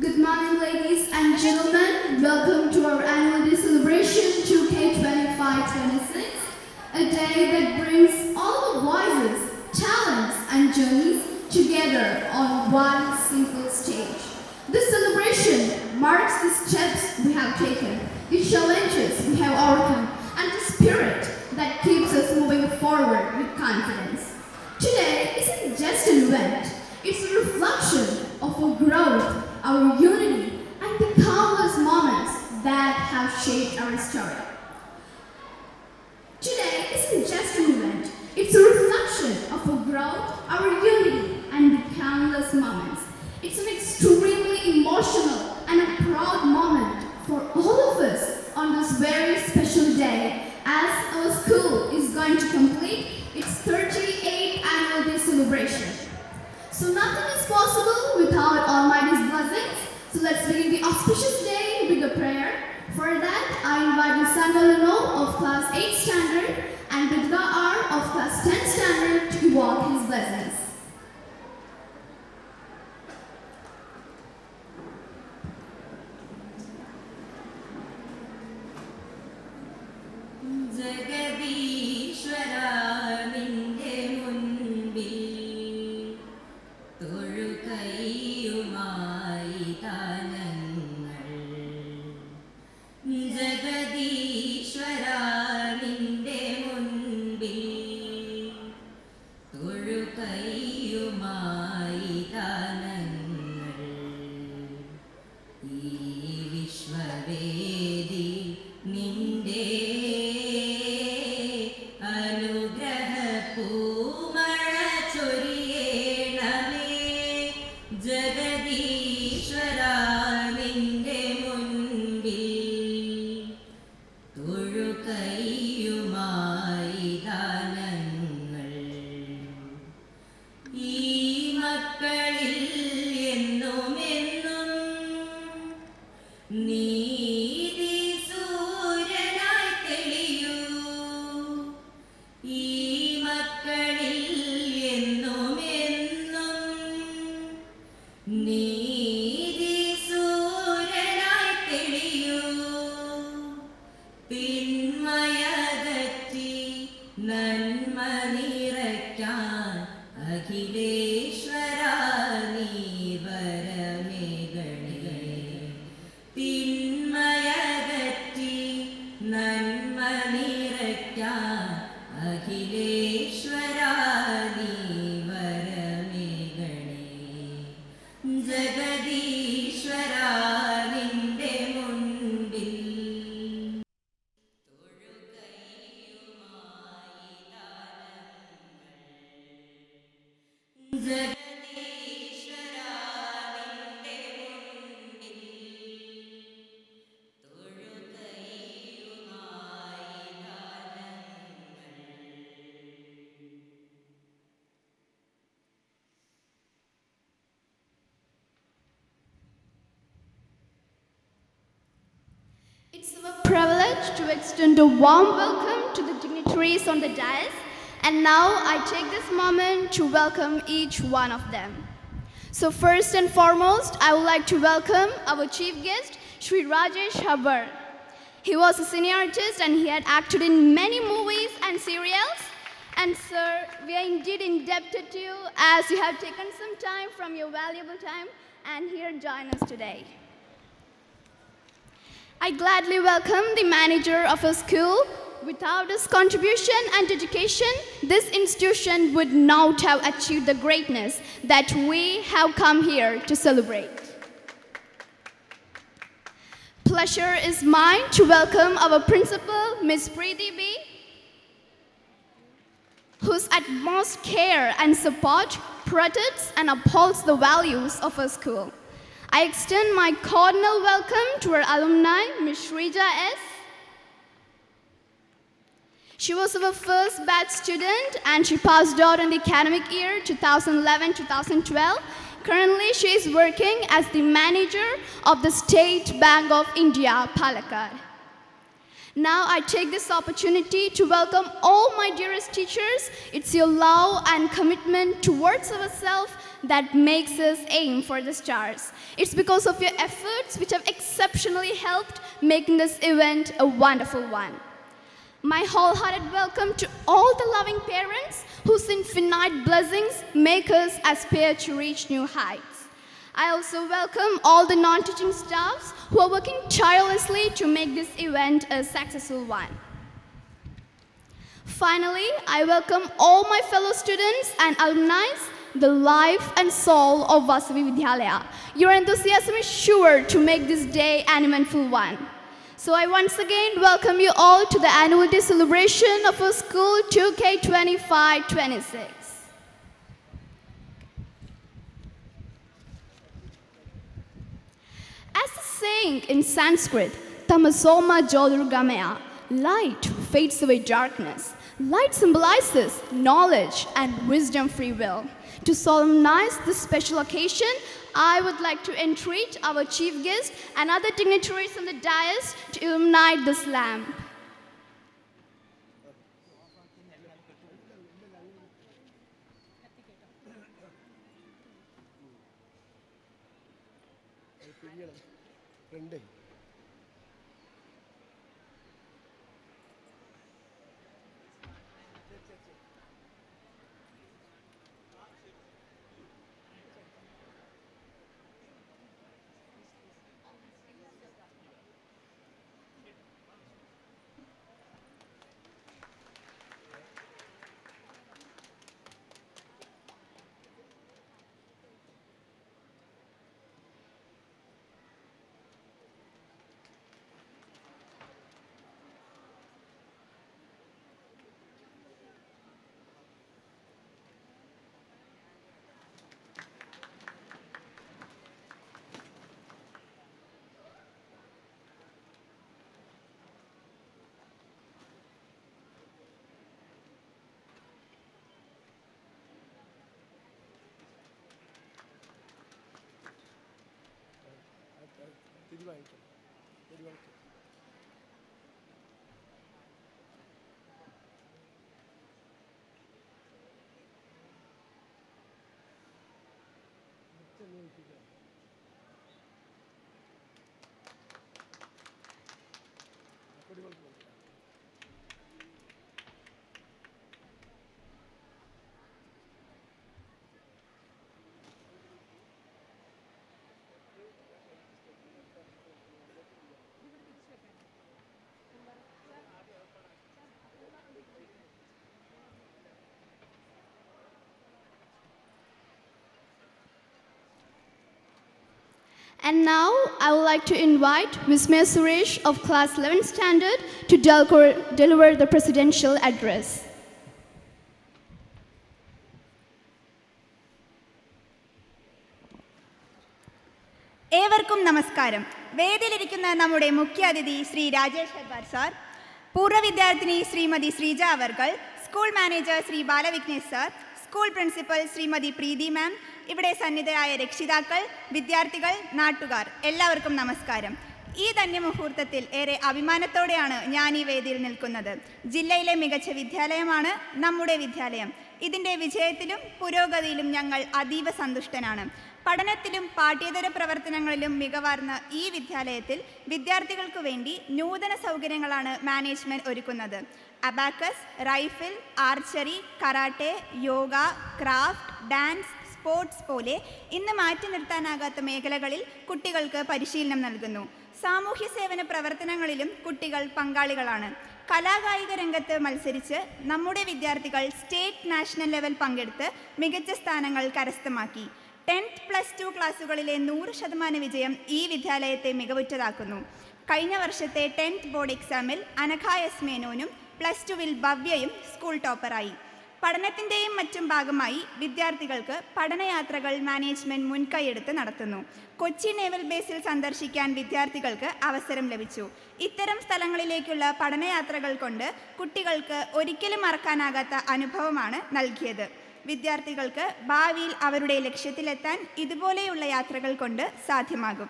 Good morning, ladies and gentlemen. Welcome to our annual day celebration 2K25-26, a day that brings all the voices, talents, and journeys together on one simple stage. This celebration marks the steps we have taken, the challenges we have overcome, and the spirit that keeps us moving forward with confidence. Today isn't just an event, it's a reflection of our growth, our unity, and the countless moments that have shaped our story. Today isn't just an event, it's a reflection of our growth, our unity, and the countless moments. It's an extremely emotional and a proud moment for all of us on this very special day as our school is going to complete its 38th annual day celebration. So nothing is possible without Almighty's blessings. So let's begin the auspicious day with a prayer. For that, I invite Sandra Leno of class 8 standard and Vidya R of class 10 standard to evoke his blessings. It's our privilege to extend a warm welcome to the dignitaries on the dais, and now I take this moment to welcome each one of them. So first and foremost, I would like to welcome our chief guest, Shri Rajesh Habbar. He was a senior artist and he had acted in many movies and serials. And sir, we are indeed indebted to you as you have taken some time from your valuable time and here join us today. I gladly welcome the manager of our school. Without his contribution and dedication, this institution would not have achieved the greatness that we have come here to celebrate. Pleasure is mine to welcome our principal, Ms. Preeti B., whose utmost care and support protects and upholds the values of our school. I extend my cordial welcome to our alumni, Ms. Shrija S. She was our first batch student and she passed out in the academic year 2011-2012. Currently, she is working as the manager of the State Bank of India, Palakkad. Now I take this opportunity to welcome all my dearest teachers. It's your love and commitment towards ourselves that makes us aim for the stars. It's because of your efforts which have exceptionally helped making this event a wonderful one. My wholehearted welcome to all the loving parents whose infinite blessings make us aspire to reach new heights. I also welcome all the non-teaching staffs who are working tirelessly to make this event a successful one. Finally, I welcome all my fellow students and alumni, the life and soul of Vasavi Vidyalaya. Your enthusiasm is sure to make this day an eventful one. So I once again welcome you all to the annual day celebration of our school 2K25-26. As the saying in Sanskrit, Tamasoma Jyotirgamaya, light fades away darkness. Light symbolizes knowledge and wisdom free will. To solemnize this special occasion, I would like to entreat our chief guest and other dignitaries on the dais to illuminate this lamp. And now I would like to invite Ms. Maya Suresh of Class 11 Standard to deliver the presidential address. ഏവർക്കും നമസ്കാരം. വേദിയിലിരിക്കുന്ന നമ്മുടെ മുഖ്യാതിഥി Shri Rajesh Hebbar sir, പൂർവ്വ വിദ്യാർത്ഥിനി ശ്രീമതി ശ്രീജ അവർകൾ, school manager Shri Balavighnesh sir, school principal Shrimati Preethi ma'am, ഇവിടെ സന്നിധരായ രക്ഷിതാക്കൾ, വിദ്യാർത്ഥികൾ, നാട്ടുകാർ, എല്ലാവർക്കും നമസ്കാരം. ഈ ധന്യമുഹൂർത്തത്തിൽ ഏറെ അഭിമാനത്തോടെയാണ് ഞാൻ ഈ വേദിയിൽ നിൽക്കുന്നത്. ജില്ലയിലെ മികച്ച വിദ്യാലയമാണ് നമ്മുടെ വിദ്യാലയം. ഇതിൻ്റെ വിജയത്തിലും പുരോഗതിയിലും ഞങ്ങൾ അതീവ സന്തുഷ്ടനാണ്. പഠനത്തിലും പാഠ്യേതര പ്രവർത്തനങ്ങളിലും മികവാർന്ന ഈ വിദ്യാലയത്തിൽ വിദ്യാർത്ഥികൾക്ക് വേണ്ടി നൂതന സൗകര്യങ്ങളാണ് മാനേജ്മെൻറ്റ് ഒരുക്കുന്നത്. Abacus, rifle, archery, karate, yoga, craft, dance, sports പോലെ ഇന്ന് മാറ്റി നിർത്താനാകാത്ത മേഖലകളിൽ കുട്ടികൾക്ക് പരിശീലനം നൽകുന്നു. സാമൂഹ്യ സേവന പ്രവർത്തനങ്ങളിലും കുട്ടികൾ പങ്കാളികളാണ്. കലാകായിക രംഗത്ത് മത്സരിച്ച് നമ്മുടെ വിദ്യാർത്ഥികൾ സ്റ്റേറ്റ്, നാഷണൽ ലെവൽ പങ്കെടുത്ത് മികച്ച സ്ഥാനങ്ങൾ കരസ്ഥമാക്കി. 10th, +2 ക്ലാസ്സുകളിലെ 100% വിജയം ഈ വിദ്യാലയത്തെ മികവുറ്റതാക്കുന്നു. കഴിഞ്ഞ വർഷത്തെ 10th ബോർഡ് എക്സാമിൽ അനഘ എസ് മേനോനും +2-വിൽ ഭവ്യയും സ്കൂൾ ടോപ്പറായി. പഠനത്തിൻ്റെയും മറ്റും ഭാഗമായി വിദ്യാർത്ഥികൾക്ക് പഠനയാത്രകൾ മാനേജ്മെൻറ്റ് മുൻകൈയെടുത്ത് നടത്തുന്നു. കൊച്ചി നേവൽ ബേസിൽ സന്ദർശിക്കാൻ വിദ്യാർത്ഥികൾക്ക് അവസരം ലഭിച്ചു. ഇത്തരം സ്ഥലങ്ങളിലേക്കുള്ള പഠനയാത്രകൾ കൊണ്ട് കുട്ടികൾക്ക് ഒരിക്കലും മറക്കാനാകാത്ത അനുഭവമാണ് നൽകിയത്. വിദ്യാർത്ഥികൾക്ക് ഭാവിയിൽ അവരുടെ ലക്ഷ്യത്തിലെത്താൻ ഇതുപോലെയുള്ള യാത്രകൾ കൊണ്ട് സാധ്യമാകും.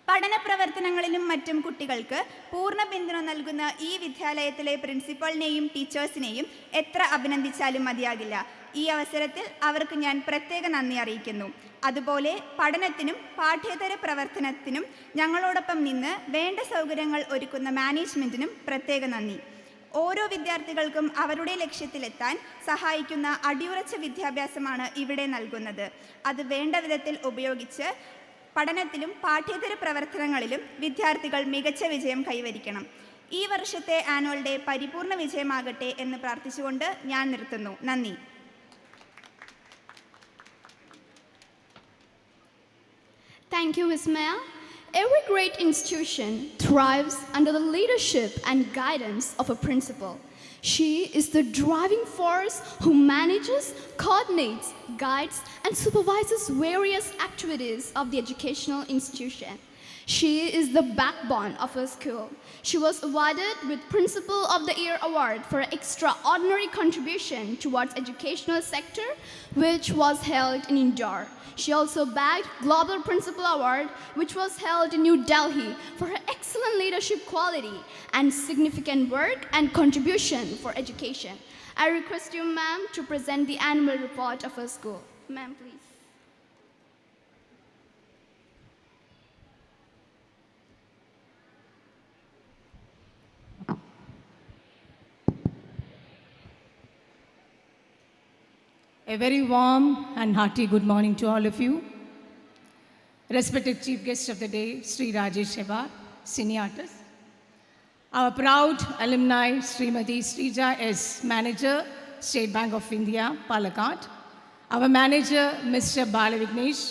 പഠന പ്രവർത്തനങ്ങളിലും മറ്റും കുട്ടികൾക്ക് പൂർണ്ണ പിന്തുണ നൽകുന്ന ഈ വിദ്യാലയത്തിലെ പ്രിൻസിപ്പളിനെയും ടീച്ചേഴ്സിനെയും എത്ര അഭിനന്ദിച്ചാലും മതിയാകില്ല. ഈ അവസരത്തിൽ അവർക്ക് ഞാൻ പ്രത്യേക നന്ദി അറിയിക്കുന്നു. അതുപോലെ പഠനത്തിനും പാഠ്യേതര പ്രവർത്തനത്തിനും ഞങ്ങളോടൊപ്പം നിന്ന് വേണ്ട സൗകര്യങ്ങൾ ഒരുക്കുന്ന മാനേജ്മെൻറ്റിനും പ്രത്യേക നന്ദി. ഓരോ വിദ്യാർത്ഥികൾക്കും അവരുടെ ലക്ഷ്യത്തിലെത്താൻ സഹായിക്കുന്ന അടിയുറച്ച വിദ്യാഭ്യാസമാണ് ഇവിടെ നൽകുന്നത്. അത് വേണ്ട വിധത്തിൽ ഉപയോഗിച്ച് പഠനത്തിലും പാഠ്യേതര പ്രവർത്തനങ്ങളിലും വിദ്യാർത്ഥികൾ മികച്ച വിജയം കൈവരിക്കണം. ഈ വർഷത്തെ ആനുവൽ ഡേ പരിപൂർണ വിജയമാകട്ടെ എന്ന് പ്രാർത്ഥിച്ചുകൊണ്ട് ഞാൻ നിർത്തുന്നു. നന്ദി. Thank you, Vismaya. Every great institution thrives under the leadership and guidance of a principal. She is the driving force who manages, coordinates, guides, and supervises various activities of the educational institution. She is the backbone of her school. She was awarded with Principal of the Year Award for an extraordinary contribution towards educational sector, which was held in Indore. She also bagged Global Principal Award, which was held in New Delhi, for her excellent leadership quality and significant work and contribution for education. I request you, ma'am, to present the annual report of her school. Ma'am, please. A very warm and hearty good morning to all of you. Respected Chief Guest of the day, Sri Rajesh Hebar, Senior Artist. Our proud alumni, Srimati Srija S, Manager, State Bank of India, Palakkad. Our Manager, Mr. Bala Vignesh.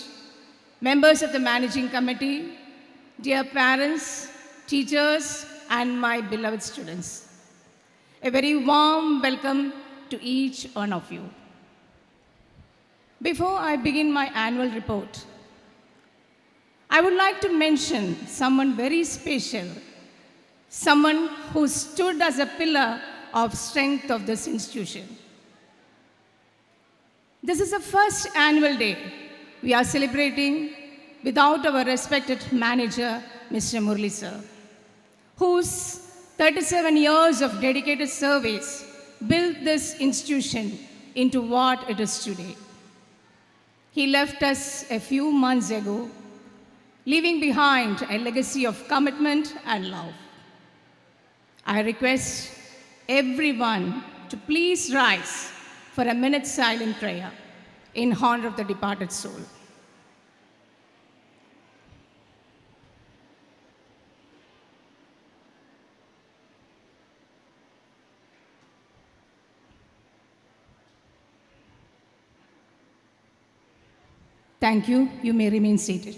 Members of the Managing Committee, dear parents, teachers, and my beloved students. A very warm welcome to each one of you. Before I begin my annual report, I would like to mention someone very special, someone who stood as a pillar of strength of this institution. This is the first annual day we are celebrating without our respected manager, Mr. Murli sir, whose 37 years of dedicated service built this institution into what it is today. He left us a few months ago, leaving behind a legacy of commitment and love. I request everyone to please rise for a minute's silent prayer in honor of the departed soul. Thank you. You may remain seated.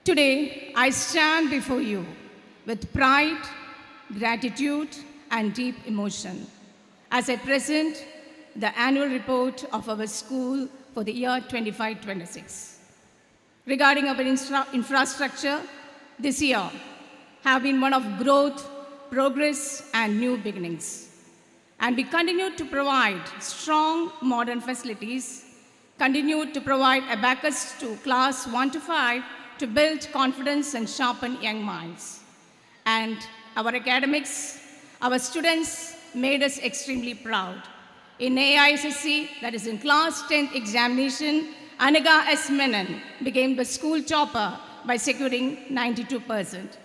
Today, I stand before you with pride, gratitude, and deep emotion as I present the annual report of our school for the year 25-26. Regarding our infrastructure, this year have been one of growth, progress, and new beginnings. And we continue to provide strong modern facilities, continue to provide abacus to class 1 to 5 to build confidence and sharpen young minds. And our academics, our students made us extremely proud. In AISSC, that is in class 10th examination, Anaga S. Menon became the school topper by securing 92%.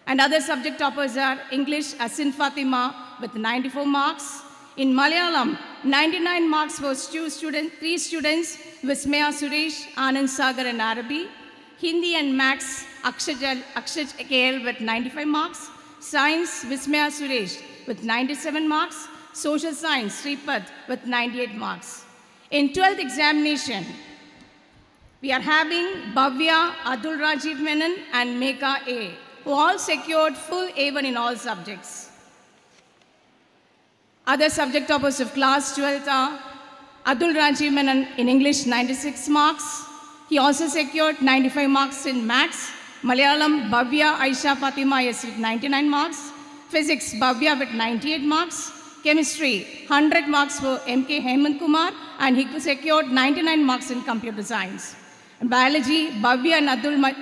And other subject toppers are English, Asin Fatima with 94 marks. In Malayalam, 99 marks for 3 students, Vismaya Suresh, Anand Sagar and Arabi. Hindi and Max, Akshaj KL with 95 marks. Science, Vismaya Suresh with 97 marks. Social Science, Sripad with 98 marks. In 12th examination, we are having Bhavya, Adul Rajiv Menon and Meka A, who all secured full A1 in all subjects. Other subject toppers of class 12th are Adul Rajiv Menon in English, 96 marks. He also secured 95 marks in Maths. Malayalam, Bhavya Aisha Fatima yes with 99 marks. Physics, Bhavya with 98 marks. Chemistry, 100 marks for M.K. Hemant Kumar, and he secured 99 marks in computer science. In biology, Bhavya and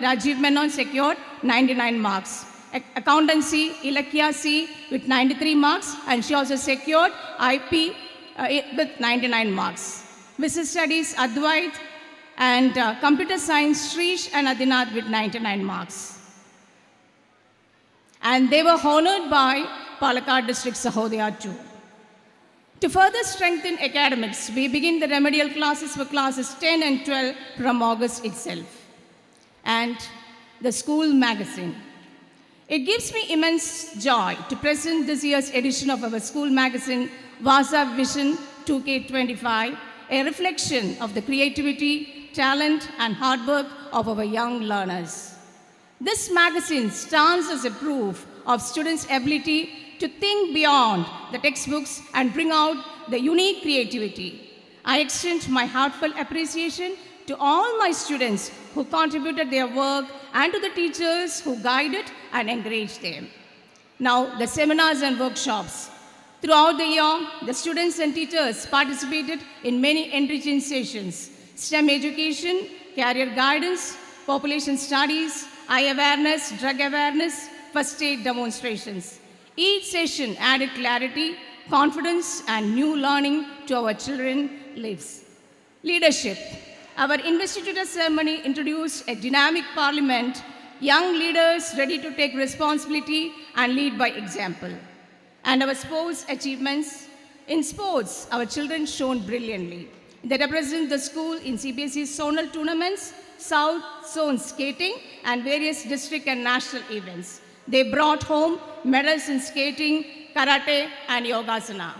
Rajiv Menon secured 99 marks. Accountancy, Ilakya C with 93 marks, and she also secured IP with 99 marks. Business Studies, Advait, and Computer Science, Shrish and Adinath with 99 marks. And they were honored by Palakkad District Sahodaya too. To further strengthen academics, we begin the remedial classes for classes 10 and 12 from August itself. And the school magazine. It gives me immense joy to present this year's edition of our school magazine, Vasa Vision 2K25, a reflection of the creativity, talent, and hard work of our young learners. This magazine stands as a proof of students' ability to think beyond the textbooks and bring out the unique creativity. I extend my heartfelt appreciation to all my students who contributed their work and to the teachers who guided and encouraged them. Now, the seminars and workshops. Throughout the year, the students and teachers participated in many enriching sessions: STEM education, career guidance, population studies, eye awareness, drug awareness, first aid demonstrations. Each session added clarity, confidence, and new learning to our children's lives. Leadership. Our investiture ceremony introduced a dynamic parliament, young leaders ready to take responsibility and lead by example. And our sports achievements. In sports, our children shone brilliantly. They represent the school in CBSE zonal tournaments, South Zone skating, and various district and national events. They brought home medals in skating, karate, and yogasana.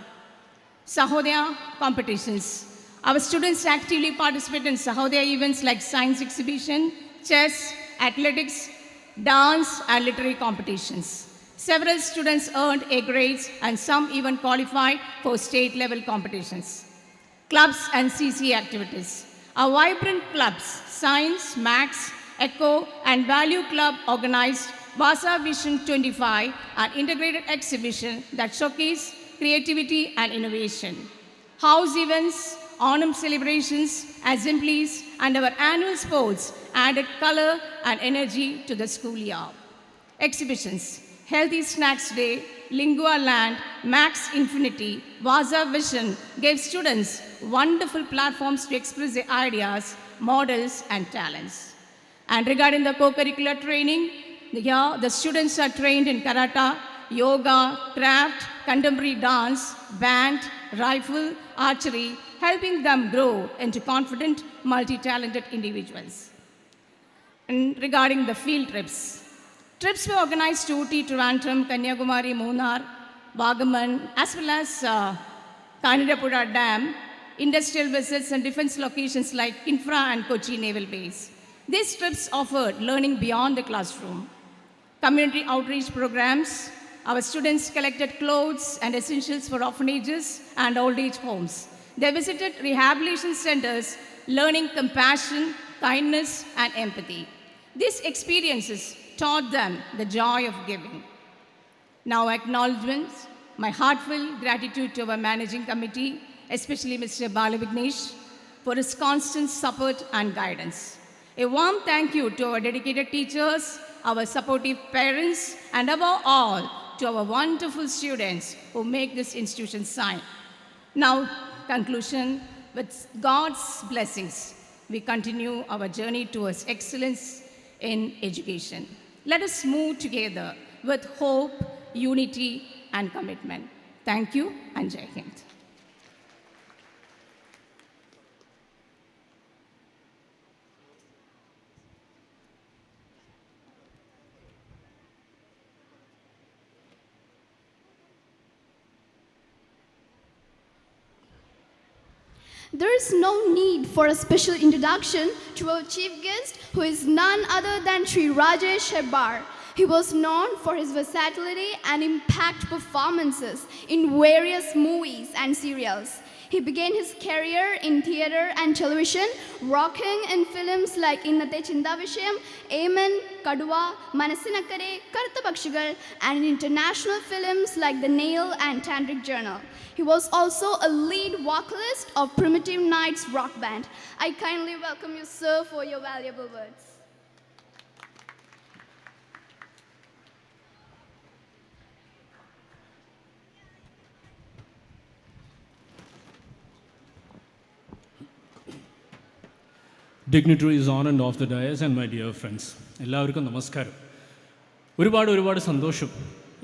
Sahodaya competitions. Our students actively participate in Sahodaya events like science exhibition, chess, athletics, dance, and literary competitions. Several students earned A grades and some even qualified for state level competitions. Clubs and CC activities. Our vibrant clubs, Science, Max, Echo, and Value Club organized Vasa Vision 25, an integrated exhibition that showcased creativity and innovation. House events, Onam celebrations, assemblies, and our annual sports added color and energy to the school year. Exhibitions, Healthy Snacks Day, Lingua Land, Max Infinity, Vasa Vision gave students wonderful platforms to express their ideas, models, and talents. And regarding the co-curricular training, the students are trained in karate, yoga, craft, contemporary dance, band, rifle, archery, helping them grow into confident, multi-talented individuals. And regarding the field trips, trips were organized to Ooty, Trivandrum, Kanyakumari, Munnar, Vagaman, as well as Kanidapura Dam, industrial visits and defense locations like Infra and Kochi Naval Base. These trips offered learning beyond the classroom. Community outreach programs. Our students collected clothes and essentials for orphanages and old age homes. They visited rehabilitation centers, learning compassion, kindness, and empathy. These experiences taught them the joy of giving. Now, acknowledgements. My heartfelt gratitude to our managing committee, especially Mr. Bala Vignesh, for his constant support and guidance. A warm thank you to our dedicated teachers, our supportive parents, and above all, to our wonderful students who make this institution shine. Now, conclusion, with God's blessings, we continue our journey towards excellence in education. Let us move together with hope, unity, and commitment. Thank you, and Jai Hind. There is no need for a special introduction to our chief guest, who is none other than Sri Rajesh Hebbar. He was known for his versatility and impact performances in various movies and serials. He began his career in theatre and television, rocking in films like Innathe Chinda Vishayam, Amen, Kaduva, Manasinakkare, Karutha Pakshigal, and in international films like The Nail and Tantric Journal. He was also a lead vocalist of Primitive Knights rock band. I kindly welcome you, sir, for your valuable words. Dignitaries on and off the dais and my dear friends, എല്ലാവർക്കും നമസ്കാരം. ഒരുപാട് സന്തോഷം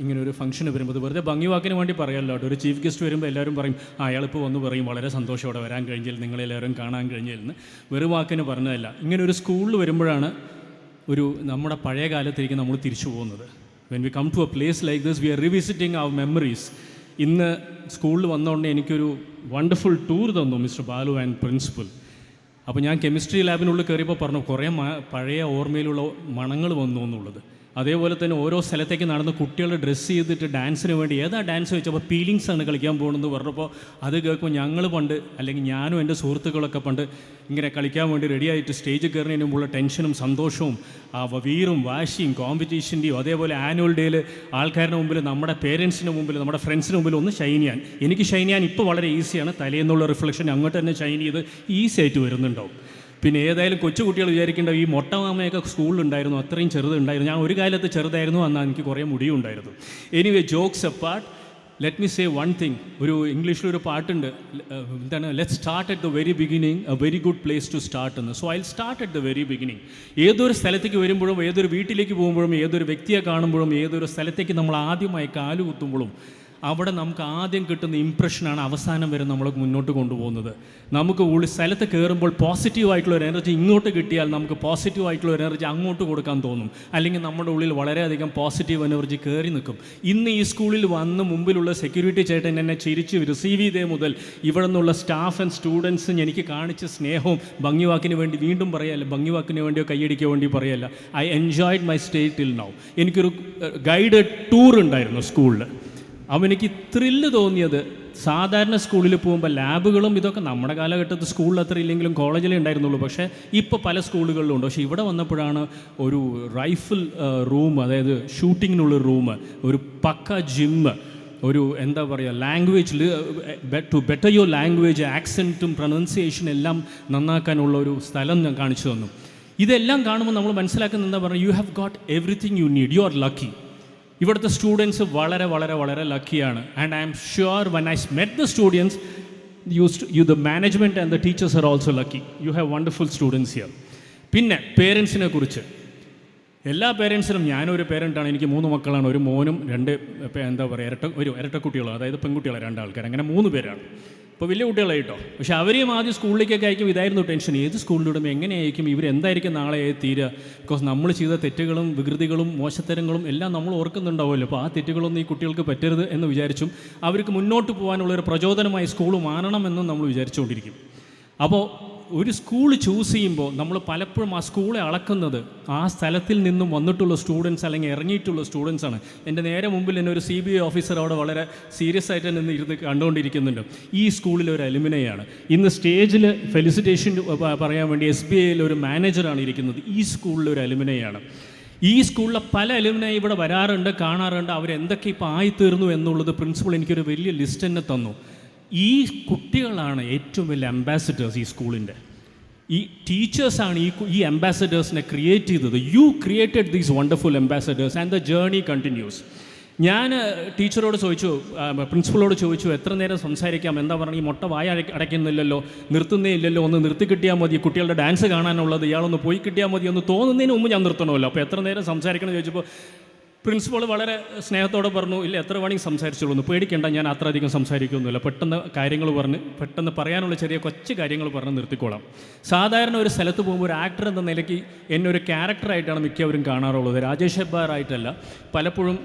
ഇങ്ങനെ ഒരു ഫംഗ്ഷന് വരുമ്പോൾ. വെറുതെ ഭംഗി വാക്കിന് വേണ്ടി പറയല്ലോ കേട്ടോ. ഒരു ചീഫ് ഗസ്റ്റ് വരുമ്പോൾ എല്ലാവരും പറയും അയാളിപ്പോൾ വന്ന് പറയും വളരെ സന്തോഷത്തോടെ വരാൻ കഴിഞ്ഞാൽ നിങ്ങളെല്ലാവരും കാണാൻ കഴിഞ്ഞാൽ വെറും വാക്കിന് പറഞ്ഞതല്ല. ഇങ്ങനെ ഒരു സ്കൂളിൽ വരുമ്പോഴാണ് നമ്മുടെ പഴയ കാലത്തേക്ക് നമ്മൾ തിരിച്ചു പോകുന്നത്. When we come to a place like this we are revisiting our memories. ഇന്ന് സ്കൂളിൽ വന്നതുകൊണ്ട് എനിക്കൊരു വണ്ടർഫുൾ ടൂർ തന്നു മിസ്റ്റർ ബാലു ആൻഡ് പ്രിൻസിപ്പൽ. അപ്പോൾ ഞാൻ കെമിസ്ട്രി ലാബിനുള്ളിൽ കയറിയപ്പോൾ പറഞ്ഞു കുറേ പഴയ ഓർമ്മയിലുള്ള മണങ്ങൾ വന്നു എന്നുള്ളത്. അതേപോലെ തന്നെ ഓരോ സ്ഥലത്തേക്ക് നടന്ന് കുട്ടികൾ ഡ്രസ്സ് ചെയ്തിട്ട് ഡാൻസിന് വേണ്ടി ഏതാ ഡാൻസ് വെച്ചപ്പോൾ പീലിങ്സാണ് കളിക്കാൻ പോകുന്നത് പറഞ്ഞപ്പോൾ അത് കേൾക്കുമ്പോൾ ഞങ്ങൾ പണ്ട് അല്ലെങ്കിൽ ഞാനും എൻ്റെ സുഹൃത്തുക്കളൊക്കെ പണ്ട് ഇങ്ങനെ കളിക്കാൻ വേണ്ടി റെഡിയായിട്ട് സ്റ്റേജിൽ കയറുന്നതിന് മുമ്പുള്ള ടെൻഷനും സന്തോഷവും വീറും വാശിയും കോമ്പറ്റീഷൻ്റെയും അതേപോലെ ആനുവൽ ഡേയിൽ ആൾക്കാരുടെ മുമ്പിൽ നമ്മുടെ പേരൻസിന് മുമ്പിൽ നമ്മുടെ ഫ്രണ്ട്സിന് മുമ്പിൽ ഒന്ന് ഷൈൻ ചെയ്യാൻ. എനിക്ക് ഷൈൻ ചെയ്യാൻ ഇപ്പോൾ വളരെ ഈസിയാണ്. തലേന്നുള്ള റിഫ്ലക്ഷൻ അങ്ങോട്ട് തന്നെ ഷൈൻ ചെയ്ത് ഈസി ആയിട്ട് വരുന്നുണ്ടാവും. പിന്നെ ഏതായാലും കൊച്ചുകുട്ടികൾ വിചാരിക്കേണ്ട ഈ മൊട്ടമാമയൊക്കെ സ്കൂളിലുണ്ടായിരുന്നു, അത്രയും ചെറുതുണ്ടായിരുന്നു. ഞാൻ ഒരു കാലത്ത് ചെറുതായിരുന്നു, എന്നാൽ എനിക്ക് കുറേ മുടിയുണ്ടായിരുന്നു. Anyway jokes apart, let me say one thing. ഒരു ഇംഗ്ലീഷിലൊരു പാട്ടുണ്ട്, എന്താണ്, let start at the very beginning, a very good place to start എന്ന്. So I start at the very beginning. ഏതൊരു സ്ഥലത്തേക്ക് വരുമ്പോഴും, ഏതൊരു വീട്ടിലേക്ക് പോകുമ്പോഴും, ഏതൊരു വ്യക്തിയെ കാണുമ്പോഴും, ഏതൊരു സ്ഥലത്തേക്ക് നമ്മൾ ആദ്യമായി കാലുകുത്തുമ്പോഴും അവിടെ നമുക്ക് ആദ്യം കിട്ടുന്ന ഇംപ്രഷനാണ് അവസാനം വരെ നമ്മളെ മുന്നോട്ട് കൊണ്ടുപോകുന്നത്. നമുക്ക് സ്ഥലത്ത് കയറുമ്പോൾ പോസിറ്റീവായിട്ടുള്ള ഒരു എനർജി ഇങ്ങോട്ട് കിട്ടിയാൽ നമുക്ക് പോസിറ്റീവായിട്ടുള്ള ഒരു എനർജി അങ്ങോട്ട് കൊടുക്കാൻ തോന്നും. അല്ലെങ്കിൽ നമ്മുടെ ഉള്ളിൽ വളരെയധികം പോസിറ്റീവ് എനർജി കയറി നിൽക്കും. ഇന്ന് ഈ സ്കൂളിൽ വന്ന് മുമ്പിലുള്ള സെക്യൂരിറ്റി ചേട്ടൻ എന്നെ ചിരിച്ച് റിസീവ് ചെയ്തേ മുതൽ ഇവിടെ നിന്നുള്ള സ്റ്റാഫ് ആൻഡ് സ്റ്റുഡൻസ് എനിക്ക് കാണിച്ച സ്നേഹവും ഭംഗിവാക്കിന് വേണ്ടി വീണ്ടും പറയല്ല, ഭംഗിവാക്കിന് വേണ്ടിയോ കയ്യടിക്കാൻ വേണ്ടി പറയല്ല. I enjoyed my stay till now. എനിക്കൊരു ഗൈഡഡ് ടൂർ ഉണ്ടായിരുന്നു സ്കൂളിൽ. അവനെനിക്ക് ത്രില്ല് തോന്നിയത്, സാധാരണ സ്കൂളിൽ പോകുമ്പോൾ ലാബുകളും ഇതൊക്കെ നമ്മുടെ കാലഘട്ടത്തിൽ സ്കൂളിൽ അത്ര ഇല്ലെങ്കിലും കോളേജിലേ ഉണ്ടായിരുന്നുള്ളൂ. പക്ഷേ ഇപ്പോൾ പല സ്കൂളുകളിലും ഉണ്ട്. പക്ഷേ ഇവിടെ വന്നപ്പോഴാണ് ഒരു റൈഫിൾ റൂം, അതായത് ഷൂട്ടിങ്ങിനുള്ള റൂം, ഒരു പക്ക ജിമ്മ്, ഒരു എന്താ പറയുക ലാംഗ്വേജിൽ ടു ബെറ്റർ യുവർ ലാംഗ്വേജ്, ആക്സെൻറ്റും പ്രൊനൗൺസിയേഷൻ എല്ലാം നന്നാക്കാനുള്ള ഒരു സ്ഥലം ഞാൻ കാണിച്ചു തന്നു. ഇതെല്ലാം കാണുമ്പോൾ നമ്മൾ മനസ്സിലാക്കുന്നത് എന്താ പറയുക, you have got everything you need, you are lucky. ഇവിടുത്തെ സ്റ്റുഡൻസ് വളരെ വളരെ വളരെ ലക്കിയാണ്. And I'm sure when I met the students the management and the teachers are also lucky. You have wonderful students here. പിന്നെ പേരൻസിനെ കുറിച്ച്, എല്ലാ പേരൻസിനും, ഞാനൊരു പേരൻ്റാണ്, എനിക്ക് 3 മക്കളാണ്, ഒരു മോനും 2 എന്താ പറയുക ഇരട്ടക്കുട്ടികളും, അതായത് പെൺകുട്ടികളെ 2 ആൾക്കാർ, അങ്ങനെ 3 പേരാണ്. ഇപ്പോൾ വലിയ കുട്ടികളായിട്ടോ. പക്ഷേ അവരെയും ആദ്യം സ്കൂളിലേക്കൊക്കെ അയക്കും. ഇതായിരുന്നു ടെൻഷൻ, ഏത് സ്കൂളിലിടും, എങ്ങനെയായിരിക്കും, ഇവരെന്തായിരിക്കും നാളെ തീരുക. ബിക്കോസ് നമ്മൾ ചെയ്ത തെറ്റുകളും വികൃതികളും മോശത്തരങ്ങളും എല്ലാം നമ്മൾ ഓർക്കുന്നുണ്ടാവുമല്ലോ. അപ്പോൾ ആ തെറ്റുകളൊന്നും ഈ കുട്ടികൾക്ക് പറ്റരുത് എന്ന് വിചാരിച്ചും അവർക്ക് മുന്നോട്ട് പോകാനുള്ളൊരു പ്രചോദനമായി സ്കൂൾ മാറണമെന്നും നമ്മൾ വിചാരിച്ചുകൊണ്ടിരിക്കും. അപ്പോൾ ഒരു സ്കൂൾ ചൂസ് ചെയ്യുമ്പോൾ നമ്മൾ പലപ്പോഴും ആ സ്കൂളെ അളക്കുന്നത് ആ സ്ഥലത്തിൽ നിന്നും വന്നിട്ടുള്ള സ്റ്റുഡൻസ് അല്ലെങ്കിൽ ഇറങ്ങിയിട്ടുള്ള സ്റ്റുഡൻസാണ്. എൻ്റെ നേരെ മുമ്പിൽ തന്നെ ഒരു CBI ഓഫീസർ അവിടെ വളരെ സീരിയസ് ആയിട്ട് തന്നെ ഇരുന്ന് കണ്ടുകൊണ്ടിരിക്കുന്നുണ്ട്. ഈ സ്കൂളിലെ ഒരു അലുമിനയാണ്. ഇന്ന് സ്റ്റേജിൽ ഫെലിസിറ്റേഷൻ പറയാൻ വേണ്ടി SBIയിൽ ഒരു മാനേജറാണ് ഇരിക്കുന്നത്. ഈ സ്കൂളിലെ ഒരു അലുമിനയാണ്. ഈ സ്കൂളിലെ പല അലുമിനൈ ഇവിടെ വരാറുണ്ട്, കാണാറുണ്ട്. അവരെന്തൊക്കെ ഇപ്പോൾ ആയിത്തീർന്നു എന്നുള്ളത് പ്രിൻസിപ്പൾ എനിക്കൊരു വലിയ ലിസ്റ്റ് തന്നെ തന്നു. ഈ കുട്ടികളാണ് ഏറ്റവും വലിയ അംബാസിഡേഴ്സ് ഈ സ്കൂളിൻ്റെ. ഈ ടീച്ചേഴ്സാണ് ഈ അംബാസിഡേഴ്സിനെ ക്രിയേറ്റ് ചെയ്തത്. U created these wonderful ambassadors and the journey continuous. ഞാൻ ടീച്ചറോട് ചോദിച്ചു, പ്രിൻസിപ്പളോട് ചോദിച്ചു, എത്ര നേരം സംസാരിക്കാം, എന്താ പറഞ്ഞാൽ ഈ മുട്ട വായ അടയ്ക്കുന്നില്ലല്ലോ, നിർത്തുന്നേ ഇല്ലല്ലോ, ഒന്ന് നിർത്തി കിട്ടിയാൽ മതി, കുട്ടികളുടെ ഡാൻസ് കാണാനുള്ളത് ഇയാളൊന്ന് പോയി കിട്ടിയാൽ മതി, ഒന്ന് തോന്നുന്നതിന് മുമ്പ് ഞാൻ നിർത്തണമല്ലോ, അപ്പോൾ എത്ര നേരം സംസാരിക്കണം എന്ന് ചോദിച്ചപ്പോൾ പ്രിൻസിപ്പൾ വളരെ സ്നേഹത്തോടെ പറഞ്ഞു, ഇല്ല എത്ര വേണമെങ്കിൽ സംസാരിച്ചോളൂ, പേടിക്കേണ്ട, ഞാൻ അത്ര അധികം സംസാരിക്കുന്നില്ല, പെട്ടെന്ന് കാര്യങ്ങൾ പറഞ്ഞ് പെട്ടെന്ന് പറയാനുള്ള ചെറിയ കൊച്ചു കാര്യങ്ങൾ പറഞ്ഞ് നിർത്തിക്കോളാം. സാധാരണ ഒരു സ്ഥലത്ത് പോകുമ്പോൾ ഒരു ആക്ടർ എന്ന നിലയ്ക്ക് എന്നെ ഒരു ക്യാരക്ടറായിട്ടാണ് മിക്കവരും കാണാറുള്ളത്. രാജേഷ് ഹെബ്ബാറായിട്ടല്ല, പലപ്പോഴും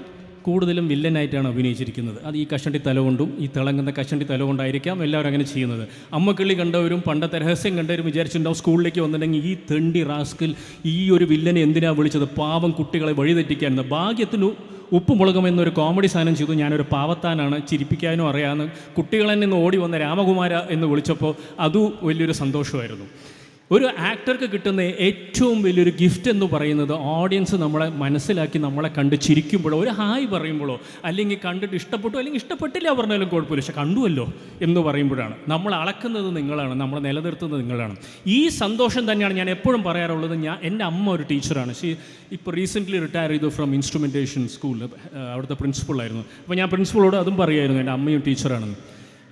കൂടുതലും വില്ലനായിട്ടാണ് അഭിനയിച്ചിരിക്കുന്നത്. അത് ഈ കഷണ്ടി തല കൊണ്ടും ഈ തിളങ്ങുന്ന കഷണ്ടി തല കൊണ്ടായിരിക്കാം എല്ലാവരും അങ്ങനെ ചെയ്യുന്നത്. അമ്മക്കിളി കണ്ടവരും പണ്ടത്തെ രഹസ്യം കണ്ടവരും വിചാരിച്ചിട്ടുണ്ടാവും സ്കൂളിലേക്ക് വന്നിട്ടുണ്ടെങ്കിൽ ഈ തെണ്ടി റാസ്കിൽ ഈ ഒരു വില്ലനെ എന്തിനാണ് വിളിച്ചത്, പാവം കുട്ടികളെ വഴിതെറ്റിക്കാനെന്ന്. ഭാഗ്യത്തിന് ഉപ്പുമുളകും എന്നൊരു കോമഡി സാധനം ചെയ്തു. ഞാനൊരു പാവത്താനാണ്, ചിരിപ്പിക്കാനും അറിയാമെന്ന് കുട്ടികളെ നിന്ന് ഓടി വന്ന രാമകുമാര എന്ന് വിളിച്ചപ്പോൾ അതും വലിയൊരു സന്തോഷമായിരുന്നു. ഒരു ആക്ടർക്ക് കിട്ടുന്ന ഏറ്റവും വലിയൊരു ഗിഫ്റ്റ് എന്ന് പറയുന്നത് ഓഡിയൻസ് നമ്മളെ മനസ്സിലാക്കി നമ്മളെ കണ്ട് ചിരിക്കുമ്പോഴോ ഒരു ഹായ് പറയുമ്പോഴോ അല്ലെങ്കിൽ കണ്ടിട്ട് ഇഷ്ടപ്പെട്ടു അല്ലെങ്കിൽ ഇഷ്ടപ്പെട്ടില്ല പറഞ്ഞാലും കുഴപ്പമില്ല, പക്ഷെ കണ്ടുവല്ലോ എന്ന് പറയുമ്പോഴാണ്. നമ്മൾ അളക്കുന്നത് നിങ്ങളാണ്, നമ്മളെ നിലനിർത്തുന്നത് നിങ്ങളാണ്. ഈ സന്തോഷം തന്നെയാണ് ഞാൻ എപ്പോഴും പറയാറുള്ളത്. എൻ്റെ അമ്മ ഒരു ടീച്ചറാണ്. ഇപ്പോൾ റീസെൻ്റ്ലി റിട്ടയർ ചെയ്തു ഫ്രം ഇൻസ്ട്രുമെൻറ്റേഷൻ സ്കൂളിൽ, അവിടുത്തെ പ്രിൻസിപ്പളായിരുന്നു. അപ്പോൾ ഞാൻ പ്രിൻസിപ്പളോട് അതും പറയുമായിരുന്നു, എൻ്റെ അമ്മയും ടീച്ചറാണെന്ന്.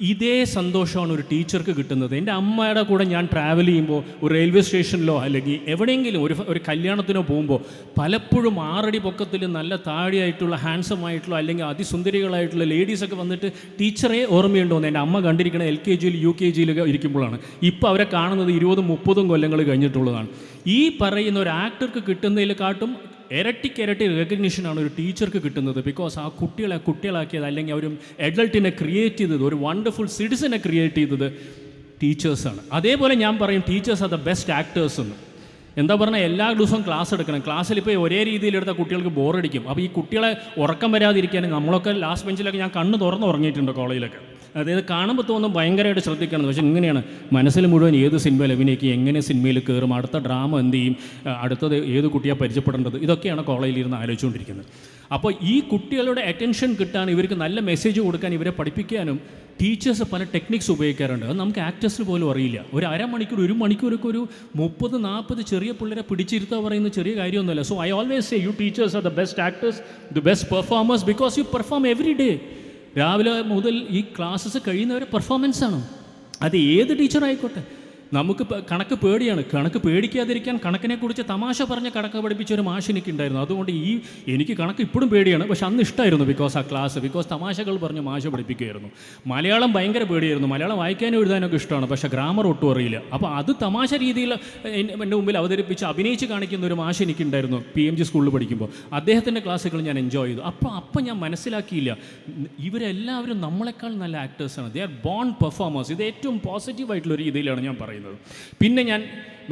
ഇതേ സന്തോഷമാണ് ഒരു ടീച്ചർക്ക് കിട്ടുന്നത്. എൻ്റെ അമ്മയുടെ കൂടെ ഞാൻ ട്രാവൽ ചെയ്യുമ്പോൾ ഒരു റെയിൽവേ സ്റ്റേഷനിലോ അല്ലെങ്കിൽ എവിടെയെങ്കിലും ഒരു കല്യാണത്തിനോ പോകുമ്പോൾ പലപ്പോഴും 6 അടി പൊക്കത്തിൽ നല്ല താടിയായിട്ടുള്ള ഹാൻസം ആയിട്ടുള്ള അല്ലെങ്കിൽ അതിസുന്ദരികളായിട്ടുള്ള ലേഡീസൊക്കെ വന്നിട്ട് ടീച്ചറെ ഓർമ്മയുണ്ടോയെന്ന് എൻ്റെ അമ്മ കണ്ടിരിക്കണ LKG UKG ഇരിക്കുമ്പോഴാണ്. ഇപ്പോൾ അവരെ കാണുന്നത് 20-30 കൊല്ലങ്ങൾ കഴിഞ്ഞിട്ടുള്ളതാണ്. ഈ പറയുന്ന ഒരു ആക്ടർക്ക് കിട്ടുന്നതിനെക്കാട്ടും ഇരട്ടി റെക്കഗ്നിഷനാണ് ഒരു ടീച്ചർക്ക് കിട്ടുന്നത്. ബിക്കോസ് ആ കുട്ടികളാക്കിയത് അല്ലെങ്കിൽ ഒരു അഡൾട്ടിനെ ക്രിയേറ്റ് ചെയ്തത്, ഒരു വണ്ടർഫുൾ സിറ്റിസനെ ക്രിയേറ്റ് ചെയ്തത് ടീച്ചേഴ്സാണ്. അതേപോലെ ഞാൻ പറയും teachers are the best actors എന്ന്. എന്താ പറഞ്ഞാൽ എല്ലാ ദിവസവും ക്ലാസ് എടുക്കണം. ക്ലാസ്സിൽ ഇപ്പോൾ ഒരേ രീതിയിലെടുത്ത കുട്ടികൾക്ക് ബോറടിക്കും. അപ്പോൾ ഈ കുട്ടികളെ ഉറക്കം വരാതിരിക്കാൻ നമ്മളൊക്കെ ലാസ്റ്റ് ബെഞ്ചിലൊക്കെ ഞാൻ കണ്ണ് തുറന്ന് ഉറങ്ങിയിട്ടുണ്ട് കോളേജിലൊക്കെ. അതായത് കാണുമ്പോൾ തോന്നും ഭയങ്കരമായിട്ട് ശ്രദ്ധിക്കണം, പക്ഷേ ഇങ്ങനെയാണ് മനസ്സിൽ മുഴുവൻ ഏത് സിനിമയിൽ അഭിനയിക്കും, എങ്ങനെ സിനിമയിൽ കയറും, അടുത്ത ഡ്രാമ എന്ത് ചെയ്യും, അടുത്തത് ഏത് കുട്ടിയെ പരിചയപ്പെടേണ്ടത്, ഇതൊക്കെയാണ് കോളേജിലിരുന്ന് ആലോചിച്ചുകൊണ്ടിരിക്കുന്നത്. അപ്പോൾ ഈ കുട്ടികളുടെ അറ്റൻഷൻ കിട്ടാൻ, ഇവർക്ക് നല്ല മെസ്സേജ് കൊടുക്കാൻ, ഇവരെ പഠിപ്പിക്കാനും ടീച്ചേഴ്സ് പല ടെക്നിക്സ് ഉപയോഗിക്കാറുണ്ട്. അത് നമുക്ക് ആക്ടേഴ്സിന് പോലും അറിയില്ല. ഒരു അരമണിക്കൂർ 1 മണിക്കൂറൊക്കെ ഒരു 30-40 ചെറിയ പിള്ളേരെ പിടിച്ചിരുത്താൻ പറയുന്ന ചെറിയ കാര്യമൊന്നുമല്ല. So I always say you teachers are the best actors, the best performers, because you perform every day. രാവിലെ മുതൽ ഈ ക്ലാസ്സസ് കഴിയുന്നവരെ പെർഫോമൻസാണ്. അത് ഏത് ടീച്ചറായിക്കോട്ടെ. നമുക്ക് കണക്ക് പേടിയാണ്. കണക്ക് പേടിക്കാതിരിക്കാൻ കണക്കിനെക്കുറിച്ച് തമാശ പറഞ്ഞ് കണക്ക് പഠിപ്പിച്ച ഒരു മാഷ് എനിക്കുണ്ടായിരുന്നു. അതുകൊണ്ട് എനിക്ക് കണക്ക് ഇപ്പോഴും പേടിയാണ്, പക്ഷെ അന്ന് ഇഷ്ടമായിരുന്നു. ബിക്കോസ് ആ ക്ലാസ്, ബിക്കോസ് തമാശകൾ പറഞ്ഞ് മാഷ് പഠിപ്പിക്കുമായിരുന്നു. മലയാളം ഭയങ്കര പേടിയായിരുന്നു. മലയാളം വായിക്കാനും എഴുതാനൊക്കെ ഇഷ്ടമാണ്, പക്ഷേ ഗ്രാമർ ഒട്ടും അറിയില്ല. അപ്പോൾ അത് തമാശ രീതിയിൽ എൻ്റെ മുമ്പിൽ അവതരിപ്പിച്ച് അഭിനയിച്ച് കാണിക്കുന്ന ഒരു മാഷ് എനിക്കുണ്ടായിരുന്നു PMG സ്കൂളിൽ പഠിക്കുമ്പോൾ. അദ്ദേഹത്തിൻ്റെ ക്ലാസ്സുകൾ ഞാൻ എൻജോയ് ചെയ്തു. അപ്പോൾ ഞാൻ മനസ്സിലാക്കിയില്ല, ഇവരെല്ലാവരും നമ്മളെക്കാൾ നല്ല ആക്ടേഴ്സാണ്. They are born performers. ഇത് ഏറ്റവും പോസിറ്റീവായിട്ടുള്ള രീതിയിലാണ് ഞാൻ പറയുന്നത്. പിന്നെ ഞാൻ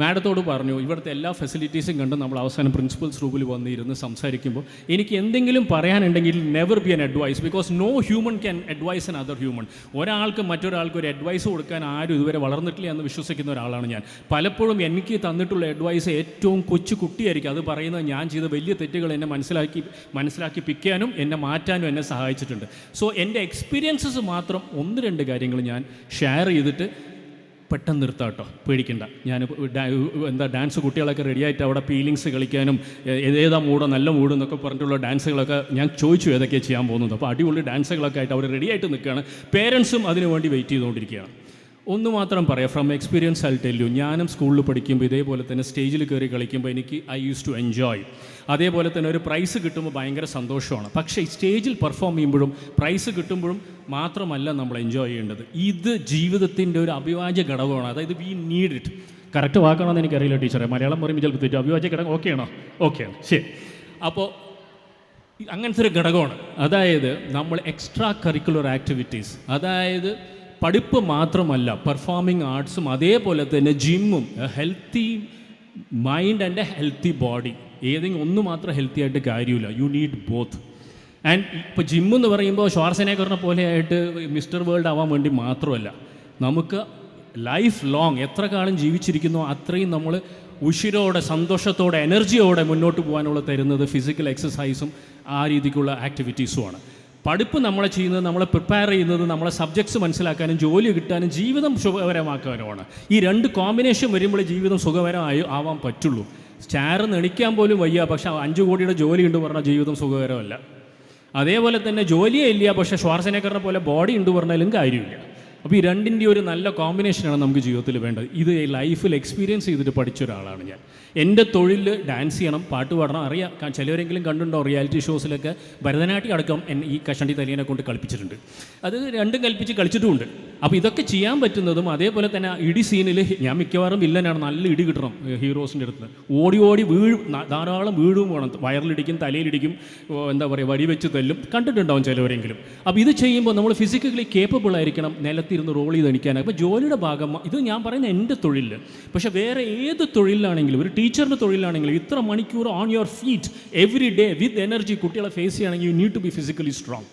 മാഡത്തോട് പറഞ്ഞു, ഇവിടുത്തെ എല്ലാ ഫെസിലിറ്റീസും കണ്ട് നമ്മൾ അവസാനം പ്രിൻസിപ്പൽസ് റൂമിൽ വന്നിരുന്ന് സംസാരിക്കുമ്പോൾ എനിക്ക് എന്തെങ്കിലും പറയാനുണ്ടെങ്കിൽ never be an advice, because no human can advise another human. ഒരാൾക്ക് മറ്റൊരാൾക്ക് ഒരു അഡ്വൈസ് കൊടുക്കാൻ ആരും ഇതുവരെ വളർന്നിട്ടില്ല എന്ന് വിശ്വസിക്കുന്ന ഒരാളാണ് ഞാൻ. പലപ്പോഴും എനിക്ക് തന്നിട്ടുള്ള അഡ്വൈസ് ഏറ്റവും കൊച്ചു കുട്ടിയായിരിക്കും. അത് പറയുന്നത് ഞാൻ ചെയ്ത വലിയ തെറ്റുകൾ എന്നെ മനസ്സിലാക്കിപ്പിക്കാനും എന്നെ മാറ്റാനും എന്നെ സഹായിച്ചിട്ടുണ്ട്. സോ എൻ്റെ എക്സ്പീരിയൻസസ് മാത്രം 1-2 കാര്യങ്ങൾ ഞാൻ ഷെയർ ചെയ്തിട്ട് പെട്ടെന്ന് നിർത്താം കേട്ടോ, പേടിക്കണ്ട. ഞാൻ ഡാൻസ് കുട്ടികളൊക്കെ റെഡിയായിട്ട് അവിടെ ഫീലിങ്സ് കളിക്കാനും ഏതാ മൂടോ നല്ല മൂഡ് എന്നൊക്കെ പറഞ്ഞിട്ടുള്ള ഡാൻസുകളൊക്കെ ഞാൻ ചോദിച്ചു ഏതൊക്കെയാണ് ചെയ്യാൻ പോകുന്നത്. അപ്പോൾ അടിപൊളി ഡാൻസുകളൊക്കെ ആയിട്ട് അവർ റെഡിയായിട്ട് നിൽക്കുകയാണ്. പേരൻസും അതിനു വേണ്ടി വെയിറ്റ് ചെയ്തുകൊണ്ടിരിക്കുകയാണ്. ഒന്ന് മാത്രം പറയാം, from experience I tell you. ഞാനും സ്കൂളിൽ പഠിക്കുമ്പോൾ ഇതേപോലെ തന്നെ സ്റ്റേജിൽ കയറി കളിക്കുമ്പോൾ ഐ യൂസ് ടു എൻജോയ്. അതേപോലെ തന്നെ ഒരു പ്രൈസ് കിട്ടുമ്പോൾ ഭയങ്കര സന്തോഷമാണ്. പക്ഷേ സ്റ്റേജിൽ പെർഫോം ചെയ്യുമ്പോഴും പ്രൈസ് കിട്ടുമ്പോഴും മാത്രമല്ല നമ്മൾ എൻജോയ് ചെയ്യേണ്ടത്. ഇത് ജീവിതത്തിൻ്റെ ഒരു അവിഭാജ്യ ഘടകമാണ്. അതായത് വി നീഡ് ഇറ്റ്. കറക്റ്റ് വാക്കാണെന്ന് എനിക്കറിയില്ല ടീച്ചറെ, മലയാളം പറയുമ്പോൾ ചിലപ്പോൾ തെറ്റും. അവിഭാജ്യ ഘടകം ഓക്കെയാണോ? ഓക്കെയാണ്, ശരി. അപ്പോൾ അങ്ങനത്തെ ഒരു ഘടകമാണ്. അതായത് നമ്മൾ എക്സ്ട്രാ കരിക്കുലർ ആക്ടിവിറ്റീസ്, അതായത് പഠിപ്പ് മാത്രമല്ല, പെർഫോമിംഗ് ആർട്സും അതേപോലെ തന്നെ ജിമ്മും, healthy mind and a healthy body. ഏതെങ്കിലും ഒന്ന് മാത്രം ഹെൽത്തി ആയിട്ട് കാര്യമില്ല, യു നീഡ് ബോത്ത്. ആൻഡ് ഇപ്പോൾ ജിമ്മെന്ന് പറയുമ്പോൾ ഷ്വാർസെനെഗറിനെ പോലെയായിട്ട് മിസ്റ്റർ വേൾഡ് ആവാൻ വേണ്ടി മാത്രമല്ല, നമുക്ക് ലൈഫ് ലോങ് എത്ര കാലം ജീവിച്ചിരിക്കുന്നോ അത്രയും നമ്മൾ ഉഷിരോടെ, സന്തോഷത്തോടെ, എനർജിയോടെ മുന്നോട്ട് പോകാനുള്ള തരുന്നത് ഫിസിക്കൽ എക്സസൈസും ആ രീതിക്കുള്ള ആക്ടിവിറ്റീസുമാണ്. പഠിപ്പ് നമ്മളെ ചെയ്യുന്നത്, നമ്മളെ പ്രിപ്പയർ ചെയ്യുന്നത് നമ്മളെ സബ്ജക്ട്സ് മനസ്സിലാക്കാനും ജോലി കിട്ടാനും ജീവിതം സുഖകരമാക്കാനുമാണ്. ഈ 2 കോമ്പിനേഷൻ വരുമ്പോൾ ജീവിതം സുഖകരമായി ആവാൻ പറ്റുള്ളൂ. സ്റ്റാറിന്ന് എണിക്കാൻ പോലും വയ്യ, പക്ഷേ 5 കോടിയുടെ ജോലി ഉണ്ട് പറഞ്ഞാൽ ജീവിതം സുഖകരമല്ല. അതേപോലെ തന്നെ ജോലിയേ ഇല്ല, പക്ഷേ ഷ്വാർസെനെഗറിനെ പോലെ ബോഡി ഉണ്ട് പറഞ്ഞാലും കാര്യമില്ല. അപ്പോൾ ഈ 2ൻ്റെ ഒരു നല്ല കോമ്പിനേഷനാണ് നമുക്ക് ജീവിതത്തിൽ വേണ്ടത്. ഇത് ലൈഫിൽ എക്സ്പീരിയൻസ് ചെയ്തിട്ട് പഠിച്ച ഒരാളാണ് ഞാൻ. എൻ്റെ തൊഴിൽ ഡാൻസ് ചെയ്യണം, പാട്ട് പാടണം, അറിയാം. ചിലവരെങ്കിലും കണ്ടുണ്ടോ റിയാലിറ്റി ഷോസിലൊക്കെ ഭരതനാട്യം അടക്കം ഈ കഷണ്ടി തലീനെ കൊണ്ട് കളിപ്പിച്ചിട്ടുണ്ട്. അത് 2 കൽപ്പിച്ച് കളിച്ചിട്ടുമുണ്ട്. അപ്പോൾ ഇതൊക്കെ ചെയ്യാൻ പറ്റുന്നതും, അതേപോലെ തന്നെ ഇടി സീനിൽ ഞാൻ മിക്കവാറും വില്ലനാണ്. നല്ല ഇടി കിട്ടണം ഹീറോസിൻ്റെ അടുത്ത്. ഓടി വീഴും, ധാരാളം വീഴും വേണം. വയറിലിടിക്കും, തലയിലിടിക്കും, എന്താ പറയുക, വടി വെച്ച് തല്ലും. കണ്ടിട്ടുണ്ടാവും ചിലവരെങ്കിലും. അപ്പോൾ ഇത് ചെയ്യുമ്പോൾ നമ്മൾ ഫിസിക്കലി കേപ്പബിൾ ആയിരിക്കണം, നിലത്ത് ഇരുന്ന് റോൾ ചെയ്ത് എണിക്കാനാണ്. അപ്പോൾ ജോലിയുടെ ഭാഗം ഇത് ഞാൻ പറയുന്ന എൻ്റെ തൊഴിൽ. പക്ഷേ വേറെ ഏത് തൊഴിലാണെങ്കിലും, ഒരു ടീച്ചറിൻ്റെ തൊഴിലാണെങ്കിലും ഇത്ര മണിക്കൂർ on your feet every day with energy കുട്ടികളെ ഫേസ് ചെയ്യുകയാണെങ്കിൽ you need to be physically strong.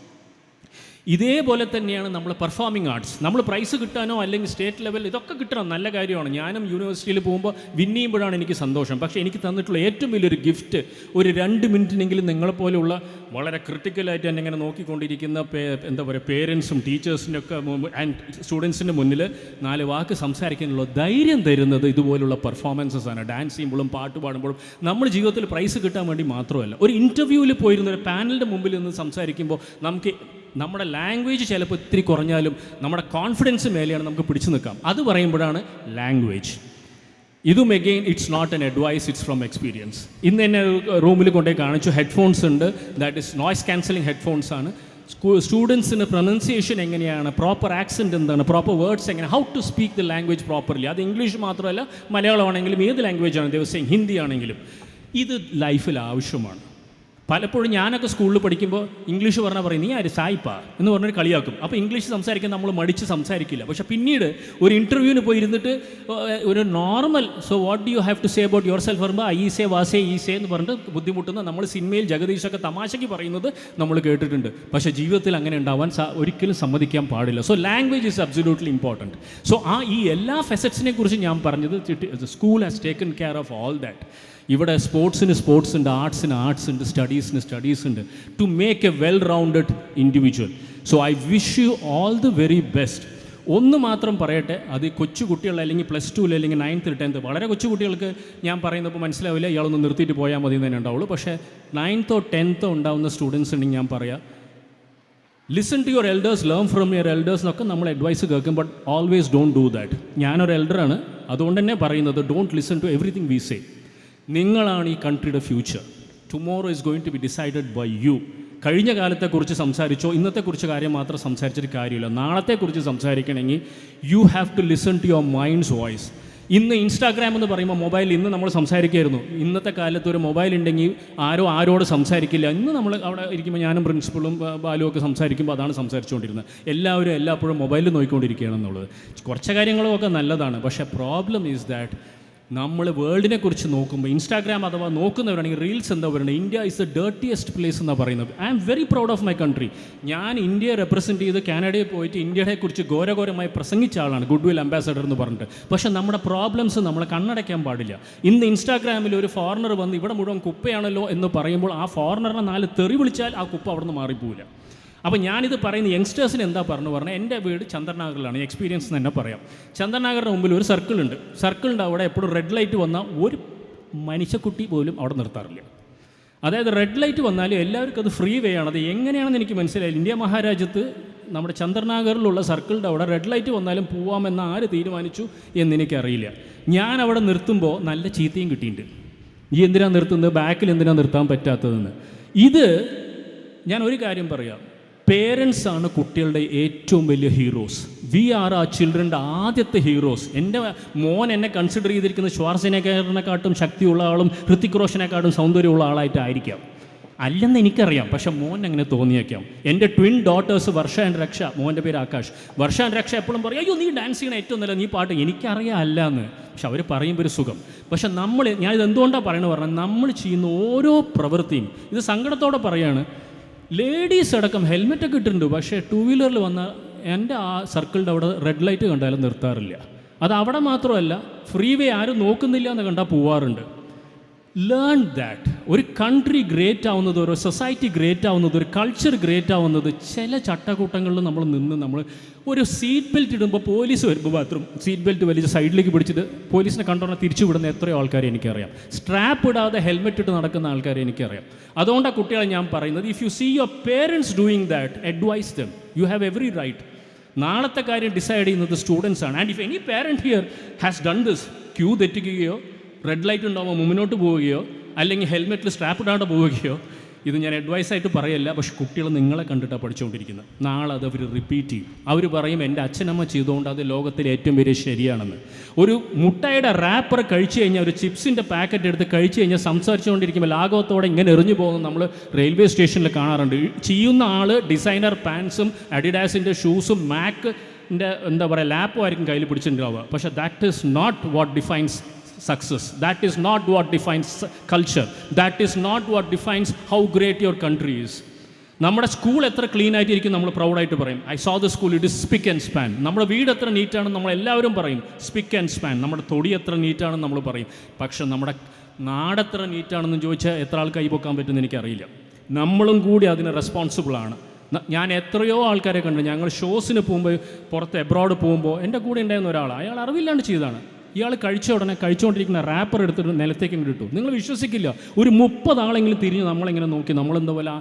ഇതേപോലെ തന്നെയാണ് നമ്മൾ പെർഫോമിംഗ് ആർട്സ്. നമ്മൾ പ്രൈസ് കിട്ടാനോ അല്ലെങ്കിൽ സ്റ്റേറ്റ് ലെവൽ ഇതൊക്കെ കിട്ടണം, നല്ല കാര്യമാണ്. ഞാനും യൂണിവേഴ്സിറ്റിയിൽ പോകുമ്പോൾ വിൻ ചെയ്യുമ്പോഴാണ് എനിക്ക് സന്തോഷം. പക്ഷേ എനിക്ക് തന്നിട്ടുള്ള ഏറ്റവും വലിയൊരു ഗിഫ്റ്റ് ഒരു 2 മിനിറ്റിനെങ്കിലും നിങ്ങളെപ്പോലെയുള്ള വളരെ ക്രിട്ടിക്കലായിട്ട് എന്നെ ഇങ്ങനെ നോക്കിക്കൊണ്ടിരിക്കുന്ന എന്താ പറയുക പേരൻസും ടീച്ചേഴ്സിൻ്റെ ഒക്കെ ആൻഡ് സ്റ്റുഡൻസിൻ്റെ മുന്നിൽ 4 വാക്ക് സംസാരിക്കാനുള്ള ധൈര്യം തരുന്നത് ഇതുപോലുള്ള പെർഫോമൻസസ് ആണ്. ഡാൻസ് ചെയ്യുമ്പോഴും പാട്ട് പാടുമ്പോഴും നമ്മൾ ജീവിതത്തിൽ പ്രൈസ് കിട്ടാൻ വേണ്ടി മാത്രമല്ല, ഒരു ഇൻ്റർവ്യൂവിൽ പോയിരുന്ന ഒരു പാനലിൻ്റെ മുമ്പിൽ നിന്ന് സംസാരിക്കുമ്പോൾ നമുക്ക് നമ്മുടെ ലാംഗ്വേജ് ചിലപ്പോൾ ഇത്തിരി കുറഞ്ഞാലും നമ്മുടെ കോൺഫിഡൻസ് മേലെയാണ് നമുക്ക് പിടിച്ചു നിൽക്കാം. അത് പറയുമ്പോഴാണ് ലാംഗ്വേജ്. ഇതും again it's not an advice, it's from experience. ഇന്ന് എന്നെ റൂമിൽ കൊണ്ടുപോയി കാണിച്ചു, ഹെഡ്ഫോൺസ് ഉണ്ട്, that is noise cancelling headphones ആണ്. സ്റ്റുഡൻസിന് പ്രൊനൗൺസിയേഷൻ എങ്ങനെയാണ്, പ്രോപ്പർ ആക്സെൻറ്റ് എന്താണ്, പ്രോപ്പർ വേർഡ്സ് എങ്ങനെ, how to speak the language properly. അത് ഇംഗ്ലീഷ് മാത്രമല്ല, മലയാളമാണെങ്കിലും ഏത് ലാംഗ്വേജാണ് ദിവസം, ഹിന്ദി ആണെങ്കിലും ഇത് ലൈഫിൽ ആവശ്യമാണ്. പലപ്പോഴും ഞാനൊക്കെ സ്കൂളിൽ പഠിക്കുമ്പോൾ ഇംഗ്ലീഷ് പറഞ്ഞാൽ പറയും നീ ആര് സായിപ്പാ എന്ന് പറഞ്ഞൊരു കളിയാക്കും. അപ്പോൾ ഇംഗ്ലീഷ് സംസാരിക്കാൻ നമ്മൾ മടിച്ച് സംസാരിക്കില്ല. പക്ഷേ പിന്നീട് ഒരു ഇൻ്റർവ്യൂവിന് പോയി ഇരുന്നിട്ട് ഒരു normal so what do you have to say about yourself പറയുമ്പോൾ ഈസേ വാസേ ഈസേ എന്ന് പറഞ്ഞിട്ട് ബുദ്ധിമുട്ടുന്ന നമ്മൾ സിനിമയിൽ ജഗദീഷൊക്കെ തമാശയ്ക്ക് പറയുന്നത് നമ്മൾ കേട്ടിട്ടുണ്ട്. പക്ഷേ ജീവിതത്തിൽ അങ്ങനെ ഉണ്ടാവാൻ ഒരിക്കലും സമ്മതിക്കാൻ പാടില്ല. So language is absolutely important. So ഈ എല്ലാ ഫെസറ്റ്സിനെ കുറിച്ച് ഞാൻ പറഞ്ഞത് school has taken care of all that. ഇവിടെ സ്പോർട്സിന് സ്പോർട്സ് ഉണ്ട്, ആർട്സിന് ആർട്സ് ഉണ്ട്, സ്റ്റഡീസിന് സ്റ്റഡീസ് ഉണ്ട്, to make a well rounded individual. So I wish you all the very best. ഒന്ന് മാത്രം പറയട്ടെ, അത് കൊച്ചു കുട്ടികൾ അല്ലെങ്കിൽ +2 അല്ലെങ്കിൽ 9th 10th വളരെ കൊച്ചു കുട്ടികൾക്ക് ഞാൻ പറയുന്നപ്പോൾ മനസ്സിലാവില്ല, ഇയാളൊന്ന് നിർത്തിയിട്ട് പോയാൽ മതി എന്ന് തന്നെ ഉണ്ടാവുള്ളൂ. പക്ഷേ 9th or 10th ഉണ്ടാവുന്ന സ്റ്റുഡൻസ് ഉണ്ടെങ്കിൽ ഞാൻ പറയാം, listen to your elders, learn from your elders എന്നൊക്കെ നമ്മൾ അഡ്വൈസ് കേൾക്കും. But always don't do that. ഞാനൊരു എൽഡറാണ്, അതുകൊണ്ട് തന്നെ പറയുന്നത് don't listen to everything we say. നിങ്ങളാണ് ഈ കൺട്രിയുടെ future. Tomorrow is going to be decided by you. കഴിഞ്ഞ കാലത്തെക്കുറിച്ച് സംസാരിച്ചോ ഇന്നത്തെക്കുറിച്ച് കാര്യം മാത്രം സംസാരിച്ചിട്ട് കാര്യമില്ല. നാളത്തെക്കുറിച്ച് സംസാരിക്കണമെങ്കിൽ you have to listen to your minds voice. ഇന്ന് ഇൻസ്റ്റാഗ്രാം എന്ന് പറയുമ്പോൾ മൊബൈൽ, ഇന്ന് നമ്മൾ സംസാരിക്കുമായിരുന്നു. ഇന്നത്തെ കാലത്ത് ഒരു മൊബൈൽ ഉണ്ടെങ്കിൽ ആരോട് സംസാരിക്കില്ല. ഇന്ന് നമ്മൾ അവിടെ ഇരിക്കുമ്പോൾ ഞാനും പ്രിൻസിപ്പളും ബാലും ഒക്കെ സംസാരിക്കുമ്പോൾ അതാണ് സംസാരിച്ചുകൊണ്ടിരുന്നത്. എല്ലാവരും എല്ലാപ്പോഴും മൊബൈലിൽ നോക്കിക്കൊണ്ടിരിക്കുകയാണെന്നുള്ളത്. കുറച്ച് കാര്യങ്ങളൊക്കെ നല്ലതാണ്. പക്ഷേ പ്രോബ്ലം ഈസ് ദാറ്റ് നമ്മൾ വേൾഡിനെ കുറിച്ച് നോക്കുമ്പോൾ ഇൻസ്റ്റാഗ്രാം അഥവാ നോക്കുന്നവരാണെങ്കിൽ റീൽസ് എന്താ പറയുന്നത്, India is the dirtiest place എന്നാണ് പറയുന്നത്. I am very proud of my country. ഞാൻ ഇന്ത്യയെ റെപ്രസെൻറ്റ് ചെയ്ത് കാനഡയിൽ പോയിട്ട് ഇന്ത്യയെ കുറിച്ച് ഘോരഘോരമായി പ്രസംഗിച്ച ആളാണ്, ഗുഡ് വിൽ അംബാസഡർ എന്ന് പറഞ്ഞിട്ട്. പക്ഷേ നമ്മുടെ പ്രോബ്ലംസ് നമ്മളെ കണ്ണടയ്ക്കാൻ പാടില്ല. ഇന്ന് ഇൻസ്റ്റാഗ്രാമിൽ ഒരു ഫോറിനർ വന്ന് ഇവിടെ മുഴുവൻ കുപ്പയാണല്ലോ എന്ന് പറയുമ്പോൾ ആ ഫോറിനറിനെ 4 തെറി വിളിച്ചാൽ ആ കുപ്പ അവിടെ നിന്ന് മാറിപ്പോവില്ല. അപ്പോൾ ഞാനിത് പറയുന്ന യങ്സ്റ്റേഴ്സിന് എന്താ പറഞ്ഞാൽ എൻ്റെ വീട് ചന്ദ്രനാഗറിലാണ്. എക്സ്പീരിയൻസ് തന്നെ പറയാം. ചന്ദ്രനാഗറിന് മുമ്പിൽ ഒരു സർക്കിളുണ്ട്. സർക്കിളിൻ്റെ അവിടെ എപ്പോഴും റെഡ് ലൈറ്റ് വന്നാൽ ഒരു മനുഷ്യക്കുട്ടി പോലും അവിടെ നിർത്താറില്ല. അതായത് റെഡ് ലൈറ്റ് വന്നാലും എല്ലാവർക്കും അത് ഫ്രീ വേ ആണ്. അത് എങ്ങനെയാണെന്ന് എനിക്ക് മനസ്സിലായില്ല. ഇന്ത്യ മഹാരാജ്യത്ത് നമ്മുടെ ചന്ദ്രനാഗറിലുള്ള സർക്കിളിൻ്റെ അവിടെ റെഡ് ലൈറ്റ് വന്നാലും പോവാമെന്ന് ആര് തീരുമാനിച്ചു എന്നെനിക്കറിയില്ല. ഞാൻ അവിടെ നിർത്തുമ്പോൾ നല്ല ചീത്തയും കിട്ടിയിട്ടുണ്ട്. ഈ എന്തിനാണ് നിർത്തുന്നത്, ബാക്കിൽ എന്തിനാണ് നിർത്താൻ പറ്റാത്തതെന്ന്. ഇത് ഞാൻ ഒരു കാര്യം പറയാം, പേരൻസ് ആണ് കുട്ടികളുടെ ഏറ്റവും വലിയ ഹീറോസ്. വി ആർ ആ ചിൽഡ്രൻ്റെ ആദ്യത്തെ ഹീറോസ്. എൻ്റെ മോൻ എന്നെ കൺസിഡർ ചെയ്തിരിക്കുന്ന ഷ്വാർസെനെഗറിനെക്കാട്ടും ശക്തിയുള്ള ആളും ഹൃത്തിക് റോഷനെക്കാട്ടും സൗന്ദര്യമുള്ള ആളായിട്ടായിരിക്കാം. അല്ലെന്ന് എനിക്കറിയാം, പക്ഷെ മോൻ അങ്ങനെ തോന്നിയേക്കാം. എൻ്റെ ട്വിൻ ഡോട്ടേഴ്സ് വർഷ ആൻഡ് രക്ഷ, മോൻ്റെ പേര് ആകാശ്. വർഷ ആൻഡ് രക്ഷ എപ്പോഴും പറയും അയ്യോ നീ ഡാൻസ് ചെയ്യണം ഏറ്റവും നല്ല, നീ പാട്ട്. എനിക്കറിയാം അല്ല എന്ന്, പക്ഷെ അവർ പറയുമ്പോൾ ഒരു സുഖം. പക്ഷെ ഞാനിത് എന്തുകൊണ്ടാണ് പറയണമെന്ന് പറഞ്ഞാൽ നമ്മൾ ചെയ്യുന്ന ഓരോ പ്രവൃത്തിയും, ഇത് സങ്കടത്തോടെ പറയാണ്, ലേഡീസ് അടക്കം ഹെൽമെറ്റൊക്കെ ഇട്ടിട്ടുണ്ട്. പക്ഷേ 2 വീലറിൽ വന്നാൽ എൻ്റെ ആ സർക്കിളിൻ്റെ അവിടെ റെഡ് ലൈറ്റ് കണ്ടാലും നിർത്താറില്ല. അത് അവിടെ മാത്രമല്ല, ഫ്രീ വേ ആരും നോക്കുന്നില്ല എന്ന് കണ്ടാൽ പോവാറുണ്ട്. Learn that. ഒരു കൺട്രി ഗ്രേറ്റ് ആവുന്നത്, ഒരു സൊസൈറ്റി ഗ്രേറ്റ് ആവുന്നത്, ഒരു കൾച്ചർ ഗ്രേറ്റ് ആവുന്നത് ചില ചട്ടക്കൂട്ടങ്ങളിൽ നമ്മൾ ഒരു സീറ്റ് ബെൽറ്റ് ഇടുമ്പോൾ പോലീസ് വരുമ്പോൾ ബാത്റൂം സീറ്റ് ബെൽറ്റ് വലിച്ച് സൈഡിലേക്ക് പിടിച്ചിട്ട് പോലീസിനെ കണ്ടോണം തിരിച്ചു വിടുന്ന എത്രയോ ആൾക്കാരെ എനിക്കറിയാം. സ്ട്രാപ്പ് ഇടാതെ ഹെൽമെറ്റ് ഇട്ട് നടക്കുന്ന ആൾക്കാരെ എനിക്കറിയാം. അതുകൊണ്ടാണ് കുട്ടികളെ ഞാൻ പറയുന്നത്, if you see your parents doing that, advise them. You have every right. നാളത്തെ കാര്യം ഡിസൈഡ് ചെയ്യുന്നത് സ്റ്റുഡൻസ് ആണ്. And if any parent here has done this, queue തെറ്റിക്കുകയോ റെഡ് ലൈറ്റ് ഉണ്ടാകുമ്പോൾ മുന്നോട്ട് പോവുകയോ അല്ലെങ്കിൽ ഹെൽമെറ്റിൽ സ്ട്രാപ്പ് ഇടാണ്ട് പോവുകയോ, ഇത് ഞാൻ അഡ്വൈസായിട്ട് പറയല്ല. പക്ഷെ കുട്ടികൾ നിങ്ങളെ കണ്ടിട്ടാണ് പഠിച്ചുകൊണ്ടിരിക്കുന്നത്. നാളെ അത് അവർ റിപ്പീറ്റ് ചെയ്യും. അവർ പറയും എൻ്റെ അച്ഛനമ്മ ചെയ്തുകൊണ്ട് അത് ലോകത്തിലെ ഏറ്റവും വലിയ ശരിയാണെന്ന്. ഒരു മുട്ടയുടെ റാപ്പർ കഴിച്ചു കഴിഞ്ഞാൽ, ഒരു ചിപ്സിൻ്റെ പാക്കറ്റ് എടുത്ത് കഴിച്ചു കഴിഞ്ഞാൽ സംസാരിച്ചുകൊണ്ടിരിക്കുമ്പോൾ ലാഘവത്തോടെ ഇങ്ങനെ എറിഞ്ഞു പോകുന്നത് നമ്മൾ റെയിൽവേ സ്റ്റേഷനിൽ കാണാറുണ്ട്. ചെയ്യുന്ന ആൾ ഡിസൈനർ പാൻസും അഡിഡാസിൻ്റെ ഷൂസും മാക്ക് എന്താ പറയുക ലാപ്പും ആയിരിക്കും കയ്യിൽ പിടിച്ചിട്ടുണ്ടാവുക. പക്ഷേ that is not what defines success. That is not what defines culture. That is not what defines how great your country is. നമ്മുടെ സ്കൂൾ എത്ര ക്ലീൻ ആയിട്ടിരിക്കും നമ്മൾ പ്രൗഡായിട്ട് പറയും. I saw the school, it is spick and span. നമ്മുടെ വീട് എത്ര നീറ്റാണെന്ന് നമ്മളെല്ലാവരും പറയും, സ്പിക്ക് ആൻഡ് സ്പാൻ. നമ്മുടെ തൊടി എത്ര നീറ്റാണെന്ന് നമ്മൾ പറയും. പക്ഷെ നമ്മുടെ നാടെത്ര നീറ്റാണെന്ന് ചോദിച്ചാൽ എത്ര ആൾ കൈ പൊക്കാൻ പറ്റുമെന്ന് എനിക്കറിയില്ല. നമ്മളും കൂടി അതിന് റെസ്പോൺസിബിളാണ്. ഞാൻ എത്രയോ ആൾക്കാരെ കണ്ടു. ഞങ്ങൾ ഷോസിന് പോകുമ്പോൾ, പുറത്ത് എബ്രോഡ് പോകുമ്പോൾ എൻ്റെ കൂടെ ഉണ്ടായിരുന്ന ഒരാൾ, അയാൾ അറിവില്ലാണ്ട് ചെയ്തതാണ്. ഇയാൾ കഴിച്ച ഉടനെ കഴിച്ചുകൊണ്ടിരിക്കുന്ന റാപ്പർ എടുത്തിട്ട് നിലത്തേക്ക് ഇങ്ങോട്ട് ഇട്ടു. നിങ്ങൾ വിശ്വസിക്കില്ല, ഒരു 30 ആളെങ്കിലും തിരിഞ്ഞ് നമ്മളിങ്ങനെ നോക്കി, നമ്മളെന്താ പോലെ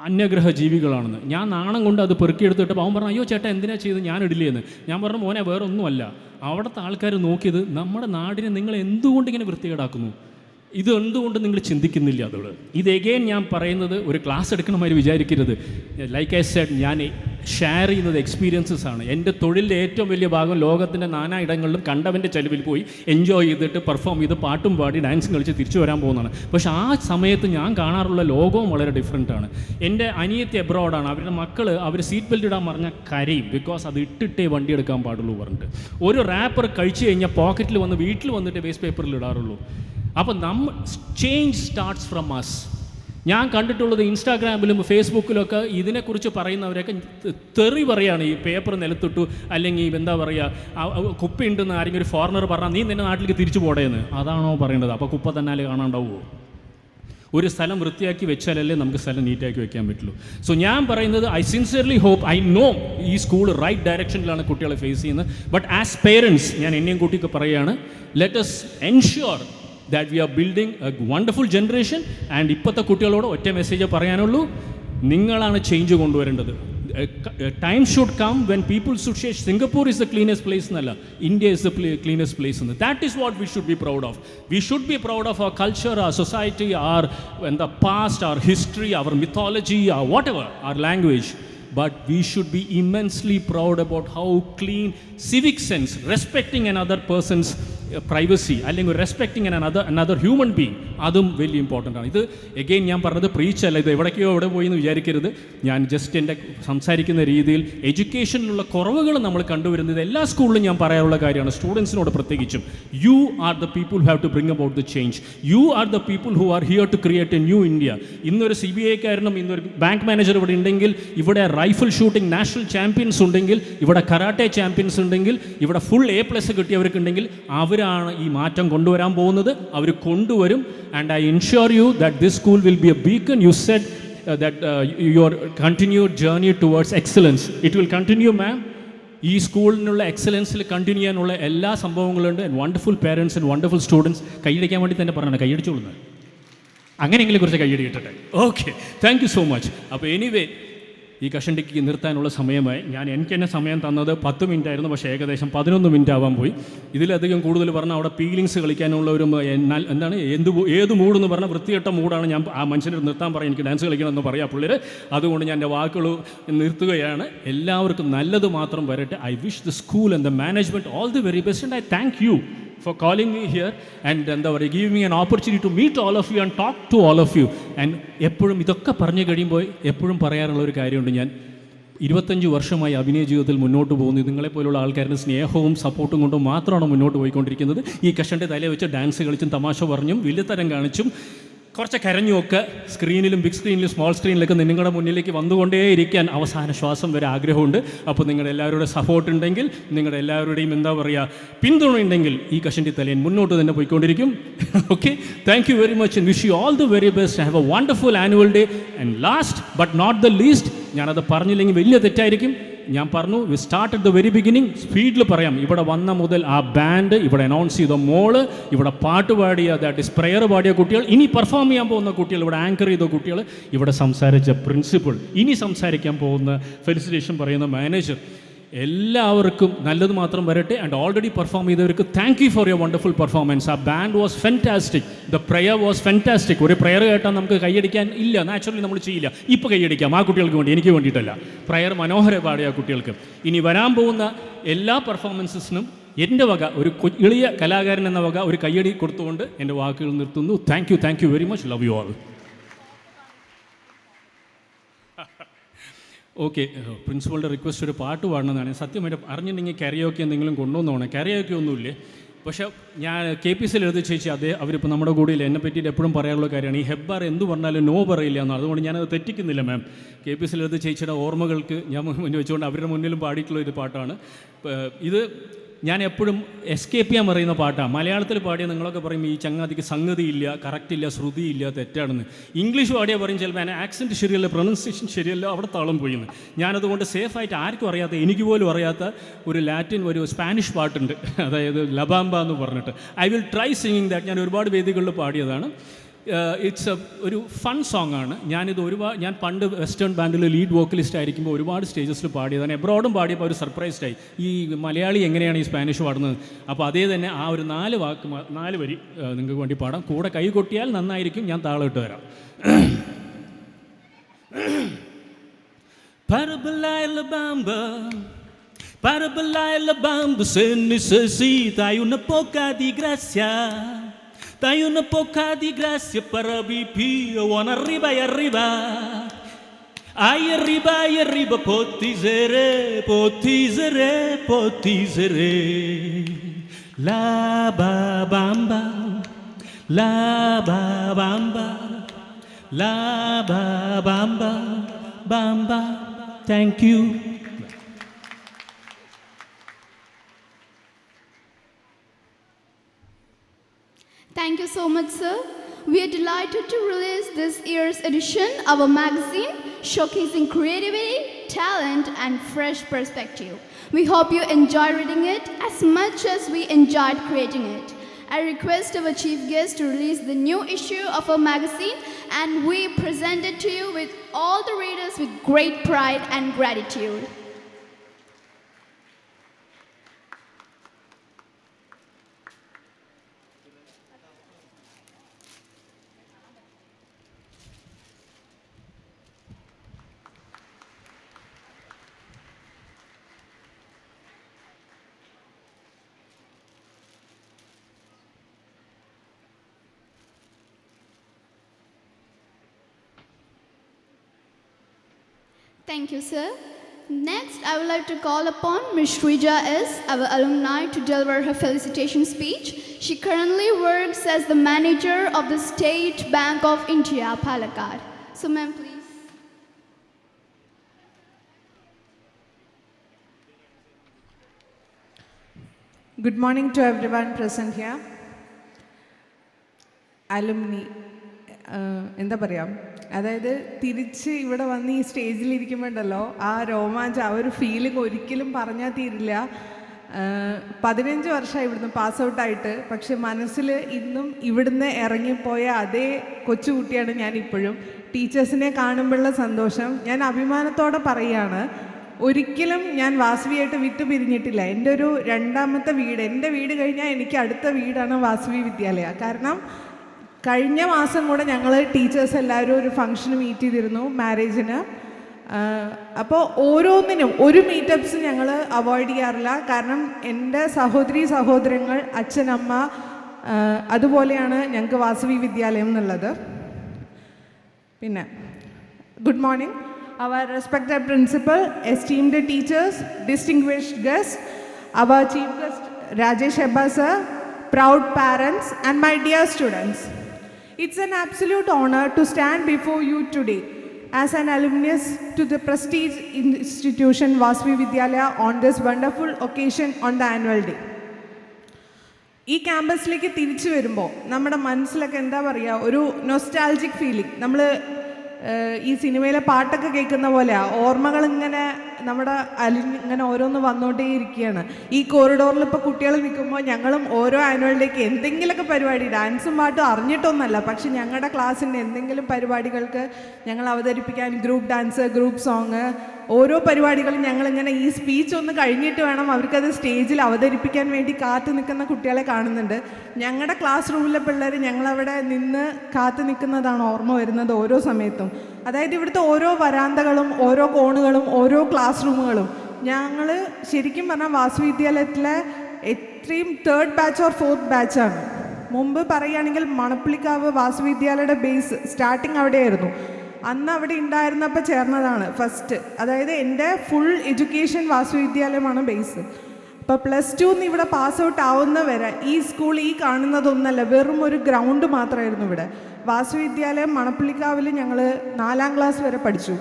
അന്യഗ്രഹ ജീവികളാണെന്ന്. ഞാൻ നാണം കൊണ്ട് അത് പെറുക്കിയെടുത്തിട്ട് അവൻ പറഞ്ഞു, അയ്യോ ചേട്ടാ എന്തിനാ ചെയ്ത്, ഞാൻ ഇടില്ലേന്ന്. ഞാൻ പറഞ്ഞു, മോനെ വേറെ ഒന്നുമല്ല, അവിടുത്തെ ആൾക്കാർ നോക്കിയത് നമ്മുടെ നാടിനെ നിങ്ങൾ എന്തുകൊണ്ട് ഇങ്ങനെ വൃത്തികേടാക്കുന്നു, ഇത് എന്തുകൊണ്ട് നിങ്ങൾ ചിന്തിക്കുന്നില്ല. അതോട് ഇത് എഗെയിൻ ഞാൻ പറയുന്നത് ഒരു ക്ലാസ് എടുക്കണമാതിരി വിചാരിക്കരുത്. ലൈക്ക് ഐ സെഡ്, ഞാൻ ഷെയർ ചെയ്യുന്നത് എക്സ്പീരിയൻസസ് ആണ്. എൻ്റെ തൊഴിലിൻ്റെ ഏറ്റവും വലിയ ഭാഗം ലോകത്തിൻ്റെ നാനാ ഇടങ്ങളിലും കണ്ടവൻ്റെ ചെലവിൽ പോയി എൻജോയ് ചെയ്തിട്ട് പെർഫോം ചെയ്ത് പാട്ടും പാടി ഡാൻസും കളിച്ച് തിരിച്ചു വരാൻ പോകുന്നതാണ്. പക്ഷേ ആ സമയത്ത് ഞാൻ കാണാറുള്ള ലോകവും വളരെ ഡിഫറെൻറ്റാണ്. എൻ്റെ അനിയത്തി എബ്രോഡാണ്. അവരുടെ മക്കൾ അവർ സീറ്റ് ബെൽറ്റ് ഇടാൻ പറഞ്ഞാൽ കരയും. ബിക്കോസ് അത് ഇട്ടിട്ടേ വണ്ടി എടുക്കാൻ പാടുള്ളൂ പറഞ്ഞിട്ട്. ഒരു റാപ്പർ കഴിച്ചു കഴിഞ്ഞാൽ പോക്കറ്റിൽ വന്ന് വീട്ടിൽ വന്നിട്ട് വേസ്റ്റ് പേപ്പറിൽ ഇടാറുള്ളൂ. അപ്പം ചേഞ്ച് സ്റ്റാർട്ട്സ് ഫ്രം അസ്. ഞാൻ കണ്ടിട്ടുള്ളത് ഇൻസ്റ്റാഗ്രാമിലും ഫേസ്ബുക്കിലൊക്കെ ഇതിനെക്കുറിച്ച് പറയുന്നവരൊക്കെ തെറി പറയുകയാണ്. ഈ പേപ്പർ നിലത്തിട്ടു, അല്ലെങ്കിൽ എന്താ പറയുക, കുപ്പ ഉണ്ടെന്ന് ആരെങ്കിലും ഒരു ഫോറിനർ പറഞ്ഞാൽ നീ നിൻ്റെ നാട്ടിലേക്ക് തിരിച്ചു പോടേന്ന്. അതാണോ പറയേണ്ടത്? അപ്പോൾ കുപ്പ തന്നെ കാണാണ്ടാവുമോ? ഒരു സ്ഥലം വൃത്തിയാക്കി വെച്ചാലല്ലേ നമുക്ക് സ്ഥലം നീറ്റാക്കി വെക്കാൻ പറ്റുള്ളൂ. സോ ഞാൻ പറയുന്നത്, I sincerely hope, I know ഈ സ്കൂൾ റൈറ്റ് ഡയറക്ഷനിലാണ് കുട്ടികളെ ഫേസ് ചെയ്യുന്നത്. ബട്ട് ആസ് പേരൻസ് ഞാൻ എന്നെയും കൂട്ടിയൊക്കെ പറയുകയാണ്, let us ensure that we are building a wonderful generation. and ഇപ്പോഴത്തെ കുട്ടികളോട് ഒറ്റ മെസ്സേജ് പറയാനുള്ളൂ, നിങ്ങളാണ് ചേഞ്ച് കൊണ്ടുവരേണ്ടത്. Time should come when people should say Singapore is the cleanest place എന്നല്ല, India is the cleanest place എന്ന്. That is what we should be proud of. We should be proud of our culture, our society, our എന്താ past, our history, our mythology, whatever, our language. But we should be immensely proud about how clean civic sense, respecting another person's privacy, അല്ലെങ്കിൽ respecting another human being, അതും വലിയ important ആണ്. ഇത് again ഞാൻ പറഞ്ഞത് പ്രീച്ചല്ല, ഇത് എവിടേക്കോ എവിടെ പോയി എന്ന് വിചാരിക്കരുത്. ഞാൻ ജസ്റ്റ് എൻ്റെ സംസാരിക്കുന്ന രീതിയിൽ എഡ്യൂക്കേഷനിലുള്ള കുറവുകൾ നമ്മൾ കണ്ടുവരുന്നത് എല്ലാ സ്കൂളിലും ഞാൻ പറയാനുള്ള കാര്യമാണ്, സ്റ്റുഡൻസിനോട് പ്രത്യേകിച്ചും. You are the people who have to bring about the change. You are the people who are here to create a new India. ഇന്നൊരു CBI-കാരനും ഇന്നൊരു ബാങ്ക് മാനേജർ ഇവിടെ ഉണ്ടെങ്കിൽ, ഇവിടെ റൈഫിൾ ഷൂട്ടിംഗ് നാഷണൽ ചാമ്പ്യൻസ് ഉണ്ടെങ്കിൽ, ഇവിടെ കരാട്ടെ ചാമ്പ്യൻസ് ഉണ്ടെങ്കിൽ, ഇവിടെ ഫുൾ A+ കിട്ടിയവർക്കുണ്ടെങ്കിൽ, അവരാണ് ഈ മാറ്റം കൊണ്ടുവരാൻ പോകുന്നത്. അവർ കൊണ്ടുവരും. And I ensure you that this school will be a beacon. You said that your continued journey towards excellence, it will continue, ma'am. ഈ സ്കൂളിനുള്ള എക്സലൻസിൽ കണ്ടിന്യൂ ചെയ്യാനുള്ള എല്ലാ സംഭവങ്ങളുണ്ട്. And wonderful parents and wonderful students. കൈയടിക്കാൻ വേണ്ടി തന്നെ പറഞ്ഞാണ്, കൈയടിച്ചോളുന്നത്. അങ്ങനെയെങ്കിലും കുറച്ച് കൈയടി കിട്ടട്ടെ. Okay, thank you so much. അപ്പോൾ എനിവേ, ഈ കഷണ്ടിക്ക് നിർത്താനുള്ള സമയമായി. എനിക്ക് തന്നെ സമയം തന്നത് 10 മിനിറ്റ് ആയിരുന്നു, പക്ഷേ ഏകദേശം 11 മിനിറ്റ് ആവാൻ പോയി. ഇതിലധികം കൂടുതൽ പറഞ്ഞാൽ അവിടെ പീലിങ്സ് കളിക്കാനുള്ള ഒരു എന്താണ് ഏത് മൂടെന്ന് പറഞ്ഞാൽ വൃത്തികെട്ട മൂടാണ്. ഞാൻ ആ മനുഷ്യനെ നിർത്താൻ പറയും, എനിക്ക് ഡാൻസ് കളിക്കണമെന്ന് പറയാം പുള്ളിർ. അതുകൊണ്ട് ഞാൻ എൻ്റെ വാക്കുകൾ നിർത്തുകയാണ്. എല്ലാവർക്കും നല്ലത് മാത്രം വരട്ടെ. I wish the school and the management all the very best. And I thank you for calling me here and എന്താ പറയുക, give me an opportunity to meet all of you and talk to all of you. and എപ്പോഴും ഇതൊക്കെ പറഞ്ഞു കഴിയുമ്പോൾ എപ്പോഴും പറയാറുള്ള ഒരു കാര്യമുണ്ട്, ഞാൻ 25 വർഷമായി അഭിനയ ജീവിതത്തിൽ മുന്നോട്ട് പോകുന്നു. നിങ്ങളെപ്പോലുള്ള ആൾക്കാരുടെ സ്നേഹവും സപ്പോർട്ടും കൊണ്ടും മാത്രമാണ് മുന്നോട്ട് പോയിക്കൊണ്ടിരിക്കുന്നത്. ഈ കഷൻ്റെ തലയിൽ വെച്ച് ഡാൻസ് കളിച്ചും തമാശ പറഞ്ഞും വില്ലുത്തരം കാണിച്ചും കുറച്ച് കരഞ്ഞുമൊക്കെ സ്ക്രീനിലും ബിഗ് സ്ക്രീനിലും സ്മോൾ സ്ക്രീനിലൊക്കെ നിങ്ങളുടെ മുന്നിലേക്ക് വന്നുകൊണ്ടേയിരിക്കാൻ അവസാന ശ്വാസം വരെ ആഗ്രഹമുണ്ട്. അപ്പോൾ നിങ്ങളുടെ എല്ലാവരുടെ സപ്പോർട്ട് ഉണ്ടെങ്കിൽ, നിങ്ങളുടെ എല്ലാവരുടെയും എന്താ പറയുക പിന്തുണ ഉണ്ടെങ്കിൽ ഈ കഷൻ്റെ തലയൻ മുന്നോട്ട് തന്നെ പോയിക്കൊണ്ടിരിക്കും. Okay, thank you very much and wish you all the very best. Have a wonderful annual day. And last but not the least, ഞാനത് പറഞ്ഞില്ലെങ്കിൽ വലിയ തെറ്റായിരിക്കും. ഞാൻ പറഞ്ഞു, we start at the very beginning. സ്പീഡിൽ പറയാം. ഇവിടെ വന്ന മുതൽ ആ ബാൻഡ്, ഇവിടെ അനൗൺസ് ചെയ്ത മോള്, ഇവിടെ പാട്ട് പാടിയ, ദാറ്റ് ഇസ് പ്രെയർ പാടിയ കുട്ടികൾ, ഇനി പെർഫോം ചെയ്യാൻ പോകുന്ന കുട്ടികൾ, ഇവിടെ ആങ്കർ ചെയ്ത കുട്ടികൾ, ഇവിടെ സംസാരിച്ച പ്രിൻസിപ്പൾ, ഇനി സംസാരിക്കാൻ പോകുന്ന ഫെലിസിറ്റേഷൻ പറയുന്ന മാനേജർ, എല്ലാവർക്കും നല്ലത് മാത്രം വരട്ടെ. ആൻഡ് ഓൾറെഡി പെർഫോം ചെയ്തവർക്ക് thank you for your wonderful performance. ആ band was fantastic. The prayer was fantastic. ഒരു പ്രെയർ കേട്ടാൽ നമുക്ക് കൈയടിക്കാൻ ഇല്ല, നാച്ചുറലി നമ്മൾ ചെയ്യില്ല. ഇപ്പോൾ കൈയടിക്കാം ആ കുട്ടികൾക്ക് വേണ്ടി, എനിക്ക് വേണ്ടിയിട്ടല്ല. പ്രെയർ മനോഹര പാടിയ കുട്ടികൾക്ക്. ഇനി വരാൻ പോകുന്ന എല്ലാ പെർഫോമൻസസിനും എൻ്റെ വക ഒരു എളിയ കലാകാരൻ എന്ന വക ഒരു കയ്യടി കൊടുത്തുകൊണ്ട് എൻ്റെ വാക്കുകൾ നിർത്തുന്നു. Thank you very much. Love you all. Okay, പ്രിൻസിപ്പളുടെ റിക്വസ്റ്റ് ഒരു പാട്ട് പാടണമെന്നാണ്. സത്യമായിട്ട് അറിഞ്ഞിട്ടുണ്ടെങ്കിൽ കരയോക്കെ എന്തെങ്കിലും കൊണ്ടുവന്നോണം. കരയോക്കെ ഒന്നുമില്ലേ, പക്ഷേ ഞാൻ KPCയിൽ എഴുതി ചേച്ചി അവരിപ്പോൾ നമ്മുടെ കൂടെയില്ല. എന്നെ പറ്റിയിട്ട് എപ്പോഴും പറയാനുള്ള കാര്യമാണ് ഈ ഹെബ്ബാർ എന്ത് പറഞ്ഞാലും നോ പറയില്ല എന്നാണ്. അതുകൊണ്ട് ഞാനത് തെറ്റിക്കുന്നില്ല മാം. KPCയിൽ എഴുതി ചേച്ചിയുടെ ഓർമ്മകൾക്ക് ഞാൻ മുന്നിൽ വെച്ചുകൊണ്ട് അവരുടെ മുന്നിലും പാടിയിട്ടുള്ള ഒരു പാട്ടാണ് ഇത്. ഞാൻ എപ്പോഴും എസ്കേപ്പ് ചെയ്യാൻ പറയുന്ന പാട്ടാണ്. മലയാളത്തിൽ പാടിയ നിങ്ങളൊക്കെ പറയും ഈ ചങ്ങാതിക്ക് സംഗതിയില്ല, കറക്റ്റില്ല, ശ്രുതിയില്ല, തെറ്റാണെന്ന്. ഇംഗ്ലീഷ് പാടിയാൽ പറയും ചിലപ്പോൾ ഞാൻ ആക്സെൻറ്റ് ശരിയല്ല, പ്രൊനൗൺസിയേഷൻ ശരിയല്ല, അവിടെ താളം പോയിന്ന്. ഞാനതുകൊണ്ട് സേഫായിട്ട് ആർക്കും അറിയാത്ത, എനിക്ക് പോലും അറിയാത്ത ഒരു സ്പാനിഷ് പാട്ടുണ്ട്, അതായത് ലബാംബ എന്ന് പറഞ്ഞിട്ട്. I will try singing that. ഞാൻ ഒരുപാട് വേദികളിൽ പാടിയതാണ്. ഇറ്റ്സ് ഒരു ഫൺ സോങ് ആണ്. ഞാൻ പണ്ട് വെസ്റ്റേൺ ബാൻഡിൽ ലീഡ് വോക്കലിസ്റ്റ് ആയിരിക്കുമ്പോൾ ഒരുപാട് സ്റ്റേജസിൽ പാടിയതാണ്. എബ്രോഡും പാടിയപ്പോൾ അവർ സർപ്രൈസ്ഡായി, ഈ മലയാളി എങ്ങനെയാണ് ഈ സ്പാനിഷ് പാടുന്നത്. അപ്പോൾ അതേ തന്നെ ആ ഒരു 4 വരി നിങ്ങൾക്ക് വേണ്ടി പാടാം. കൂടെ കൈ കൊട്ടിയാൽ നന്നായിരിക്കും. ഞാൻ താളം ഇട്ട് വരാം. Para bailar la bamba se necesita una poca de gracia. Dai una poca di grazia para vivere, one arriba e arriba. Ai arriba, potizere. La bamba, la bamba, la bamba. Thank you. Thank you so much, sir. We are delighted to release this year's edition of our magazine, showcasing creativity, talent, and fresh perspective. We hope you enjoy reading it as much as we enjoyed creating it. I request our chief guest to release the new issue of our magazine, and we present it to you with all the readers with great pride and gratitude. Thank you, sir. Next, I would like to call upon Ms. Shrija S., our alumni, to deliver her felicitation speech. She currently works as the manager of the State Bank of India, Palakkad. So, ma'am, please. Good morning to everyone present here. Alumni. എന്താ പറയുക, അതായത് തിരിച്ച് ഇവിടെ വന്ന് ഈ സ്റ്റേജിലിരിക്കുമ്പോണ്ടല്ലോ ആ രോമാഞ്ചം, ആ ഒരു ഫീലിംഗ് ഒരിക്കലും പറഞ്ഞാൽ തീരില്ല. 15 വർഷമായി ഇവിടുന്ന് പാസ് ഔട്ടായിട്ട്, പക്ഷെ മനസ്സിൽ ഇന്നും ഇവിടുന്ന് ഇറങ്ങിപ്പോയ അതേ കൊച്ചുകുട്ടിയാണ് ഞാനിപ്പോഴും. ടീച്ചേഴ്സിനെ കാണുമ്പോഴുള്ള സന്തോഷം ഞാൻ അഭിമാനത്തോടെ പറയുകയാണ്. ഒരിക്കലും ഞാൻ വാസവിയായിട്ട് വിട്ടുപിരിഞ്ഞിട്ടില്ല. എൻ്റെ ഒരു രണ്ടാമത്തെ വീട്, എൻ്റെ വീട് കഴിഞ്ഞാൽ എനിക്ക് അടുത്ത വീടാണ് വാസവി വിദ്യാലയ. കാരണം കഴിഞ്ഞ മാസം കൂടെ ഞങ്ങൾ ടീച്ചേഴ്സ് എല്ലാവരും ഒരു ഫംഗ്ഷന് മീറ്റ് ചെയ്തിരുന്നു, മാരേജിന്. അപ്പോൾ ഓരോന്നിനും ഒരു മീറ്റപ്സ് ഞങ്ങൾ അവോയ്ഡ് ചെയ്യാറില്ല. കാരണം എൻ്റെ സഹോദരങ്ങൾ, അച്ഛനമ്മ, അതുപോലെയാണ് ഞങ്ങൾക്ക് വാസവി വിദ്യാലയം എന്നുള്ളത്. പിന്നെ good morning our respected principal, esteemed teachers, distinguished guests, our chief guest Rajesh Hebbar sir, proud parents and my dear students. It's an absolute honor to stand before you today as an alumnus to the prestige institution Vasavi Vidyalaya on this wonderful occasion on the annual day. ഈ ക്യാമ്പസിലേക്ക് തിരിച്ചു വരുമ്പോൾ നമ്മുടെ മനസ്സിലൊക്കെ എന്താ പറയുക, ഒരു nostalgic feeling. നമ്മൾ ഈ സിനിമയിലെ പാട്ടൊക്കെ കേൾക്കുന്ന പോലെയാണ്, ഓർമ്മകളിങ്ങനെ നമ്മുടെ ഇങ്ങനെ ഓരോന്ന് വന്നുകൊണ്ടേ ഇരിക്കുകയാണ്. ഈ കോറിഡോറിൽ ഇപ്പോൾ കുട്ടികൾ നിൽക്കുമ്പോൾ ഞങ്ങളും ഓരോ ആനുവൽ ഡേക്ക് എന്തെങ്കിലുമൊക്കെ പരിപാടി, ഡാൻസും പാട്ടും അറിഞ്ഞിട്ടൊന്നുമല്ല, പക്ഷെ ഞങ്ങളുടെ ക്ലാസ്സിൻ്റെ എന്തെങ്കിലും പരിപാടികൾക്ക് ഞങ്ങൾ അവതരിപ്പിക്കാൻ ഗ്രൂപ്പ് ഡാൻസ്, ഗ്രൂപ്പ് സോങ്, ഓരോ പരിപാടികളും ഞങ്ങളിങ്ങനെ ഈ സ്പീച്ച് ഒന്ന് കഴിഞ്ഞിട്ട് വേണം അവർക്കത് സ്റ്റേജിൽ അവതരിപ്പിക്കാൻ വേണ്ടി കാത്തു നിൽക്കുന്ന കുട്ടികളെ കാണുന്നുണ്ട്. ഞങ്ങളുടെ ക്ലാസ് റൂമിലെ പിള്ളേർ ഞങ്ങളവിടെ നിന്ന് കാത്തു നിൽക്കുന്നതാണ് ഓർമ്മ വരുന്നത് ഓരോ സമയത്തും. അതായത് ഇവിടുത്തെ ഓരോ വരാന്തകളും ഓരോ കോണുകളും ഓരോ ക്ലാസ് റൂമുകളും ഞങ്ങൾ ശരിക്കും പറഞ്ഞാൽ വാസവി വിദ്യാലയത്തിലെ എത്രയും 3rd batch or 4th batch ആണ്. മുമ്പ് പറയുകയാണെങ്കിൽ മണപ്പുള്ളിക്കാവ് വാസവി വിദ്യാലയയുടെ ബേസ് സ്റ്റാർട്ടിങ് അവിടെയായിരുന്നു. അന്ന് അവിടെ ഉണ്ടായിരുന്നപ്പോൾ ചേർന്നതാണ് ഫസ്റ്റ്. അതായത് എൻ്റെ ഫുൾ എഡ്യൂക്കേഷൻ വാസു വിദ്യാലയമാണ് ബേസ്. അപ്പോൾ +2 ഇവിടെ പാസ് ഔട്ട് ആവുന്ന വരെ ഈ സ്കൂൾ ഈ കാണുന്നതൊന്നല്ല, വെറും ഒരു ഗ്രൗണ്ട് മാത്രമായിരുന്നു ഇവിടെ. വാസു വിദ്യാലയം മണപ്പള്ളിക്കാവിൽ ഞങ്ങൾ 4ാം ക്ലാസ് വരെ പഠിച്ചു.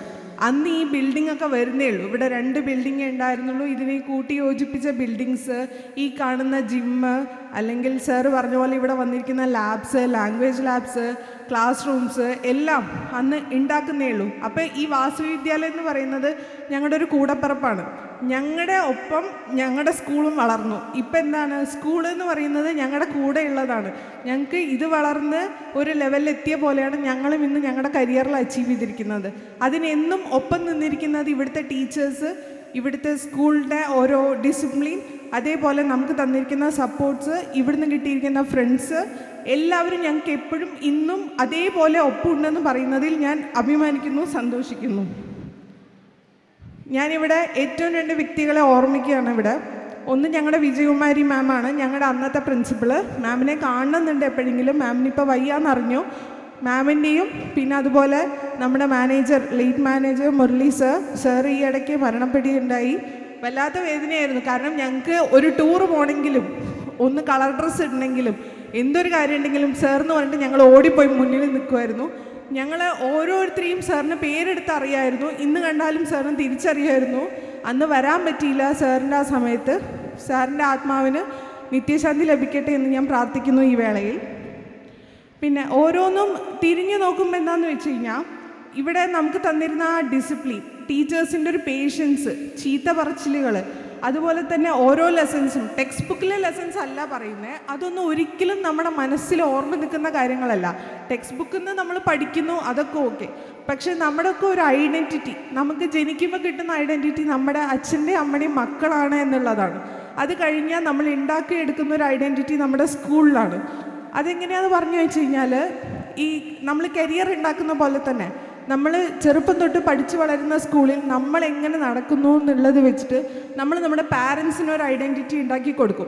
അന്ന് ഈ ബിൽഡിംഗ് ഒക്കെ വരുന്നേ ഉള്ളൂ. ഇവിടെ 2 ബിൽഡിങ്ങേ ഉണ്ടായിരുന്നുള്ളൂ. ഇതിനെ കൂട്ടി യോജിപ്പിച്ച ബിൽഡിങ്സ്, ഈ കാണുന്ന ജിമ്മ്, അല്ലെങ്കിൽ സാറ് പറഞ്ഞ പോലെ ഇവിടെ വന്നിരിക്കുന്ന labs, language labs, class rooms എല്ലാം അന്ന് ഉണ്ടാക്കുന്നേ ഉള്ളൂ. അപ്പോൾ ഈ വാസു വിദ്യാലയം എന്ന് പറയുന്നത് ഞങ്ങളുടെ ഒരു കൂടപ്പിറപ്പാണ്. ഞങ്ങളുടെ ഒപ്പം ഞങ്ങളുടെ സ്കൂളും വളർന്നു. ഇപ്പം എന്താണ്, സ്കൂൾ എന്ന് പറയുന്നത് ഞങ്ങളുടെ കൂടെ ഉള്ളതാണ്. ഞങ്ങൾക്ക് ഇത് വളർന്ന് ഒരു ലെവലിൽ എത്തിയ പോലെയാണ് ഞങ്ങളും ഇന്ന് ഞങ്ങളുടെ കരിയറിൽ അച്ചീവ് ചെയ്തിരിക്കുന്നത്. അതിനെന്നും ഒപ്പം നിന്നിരിക്കുന്നത് ഇവിടുത്തെ ടീച്ചേഴ്സ്, ഇവിടുത്തെ സ്കൂളിൻ്റെ ഓരോ ഡിസിപ്ലിൻ, അതേപോലെ നമുക്ക് തന്നിരിക്കുന്ന സപ്പോർട്ട്സ്, ഇവിടുന്ന് കിട്ടിയിരിക്കുന്ന ഫ്രണ്ട്സ്, എല്ലാവരും ഞങ്ങൾക്ക് എപ്പോഴും ഇന്നും അതേപോലെ ഒപ്പമുണ്ടെന്ന് പറയുന്നതിൽ ഞാൻ അഭിമാനിക്കുന്നു, സന്തോഷിക്കുന്നു. ഞാനിവിടെ ഏറ്റവും 2 വ്യക്തികളെ ഓർമ്മിക്കുകയാണ്. ഇവിടെ ഒന്ന് ഞങ്ങളുടെ വിജയകുമാരി മാമാണ്, ഞങ്ങളുടെ അന്നത്തെ പ്രിൻസിപ്പള്. മാമിനെ കാണുന്നുണ്ട് എപ്പോഴെങ്കിലും. മാമിനിപ്പോൾ വയ്യാന്നറിഞ്ഞു. മാമിൻ്റെയും പിന്നെ അതുപോലെ നമ്മുടെ manager, late manager Murali sir ഈ ഇടയ്ക്ക് മരണപ്പെടുകയുണ്ടായി. വല്ലാത്ത വേദനയായിരുന്നു. കാരണം ഞങ്ങൾക്ക് ഒരു ടൂർ പോകണമെങ്കിലും, ഒന്ന് കളർ ഡ്രസ്സ് ഇടണമെങ്കിലും, എന്തൊരു കാര്യം ഉണ്ടെങ്കിലും സാറെന്ന് പറഞ്ഞിട്ട് ഞങ്ങൾ ഓടിപ്പോയി മുന്നിൽ നിൽക്കുമായിരുന്നു. ഞങ്ങൾ ഓരോരുത്തരെയും സാറിന് പേരെടുത്ത് അറിയായിരുന്നു. ഇന്ന് കണ്ടാലും സാറിന് തിരിച്ചറിയായിരുന്നു. അന്ന് വരാൻ പറ്റിയില്ല സാറിൻ്റെ ആ സമയത്ത്. സാറിൻ്റെ ആത്മാവിന് നിത്യശാന്തി ലഭിക്കട്ടെ എന്ന് ഞാൻ പ്രാർത്ഥിക്കുന്നു ഈ വേളയിൽ. പിന്നെ ഓരോന്നും തിരിഞ്ഞു നോക്കുമ്പോൾ എന്താണെന്ന് വെച്ച് കഴിഞ്ഞാൽ, ഇവിടെ നമുക്ക് തന്നിരുന്ന ആ ഡിസിപ്ലിൻ, ടീച്ചേഴ്സിൻ്റെ ഒരു പേഷ്യൻസ്, ചീത്ത പറച്ചിലുകൾ, അതുപോലെ തന്നെ ഓരോ ലെസൺസും ടെക്സ്റ്റ് ബുക്കിലെ ലെസൺസ് അല്ല പറയുന്നത്. അതൊന്നും ഒരിക്കലും നമ്മുടെ മനസ്സിൽ ഓർമ്മ നിൽക്കുന്ന കാര്യങ്ങളല്ല. ടെക്സ്റ്റ് ബുക്കിൽ നിന്ന് നമ്മൾ പഠിക്കുന്നു, അതൊക്കെ ഓക്കെ. പക്ഷെ നമ്മുടെയൊക്കെ ഒരു ഐഡൻറ്റിറ്റി, നമുക്ക് ജനിക്കുമ്പോൾ കിട്ടുന്ന ഐഡൻറ്റിറ്റി നമ്മുടെ അച്ഛൻ്റെയും അമ്മയുടെയും മക്കളാണ് എന്നുള്ളതാണ്. അത് കഴിഞ്ഞാൽ നമ്മൾ ഉണ്ടാക്കിയെടുക്കുന്ന ഒരു ഐഡൻറ്റിറ്റി നമ്മുടെ സ്കൂളിലാണ്. അതെങ്ങനെയാണെന്ന് പറഞ്ഞു വെച്ച് കഴിഞ്ഞാൽ, ഈ നമ്മൾ കരിയർ ഉണ്ടാക്കുന്ന പോലെ തന്നെ നമ്മൾ ചെറുപ്പം തൊട്ട് പഠിച്ചു വളരുന്ന സ്കൂളിൽ നമ്മൾ എങ്ങനെ നടക്കുന്നു എന്നുള്ളത് വെച്ചിട്ട് നമ്മൾ നമ്മുടെ പാരൻസിന് ഒരു ഐഡൻറ്റിറ്റി ഉണ്ടാക്കി കൊടുക്കും.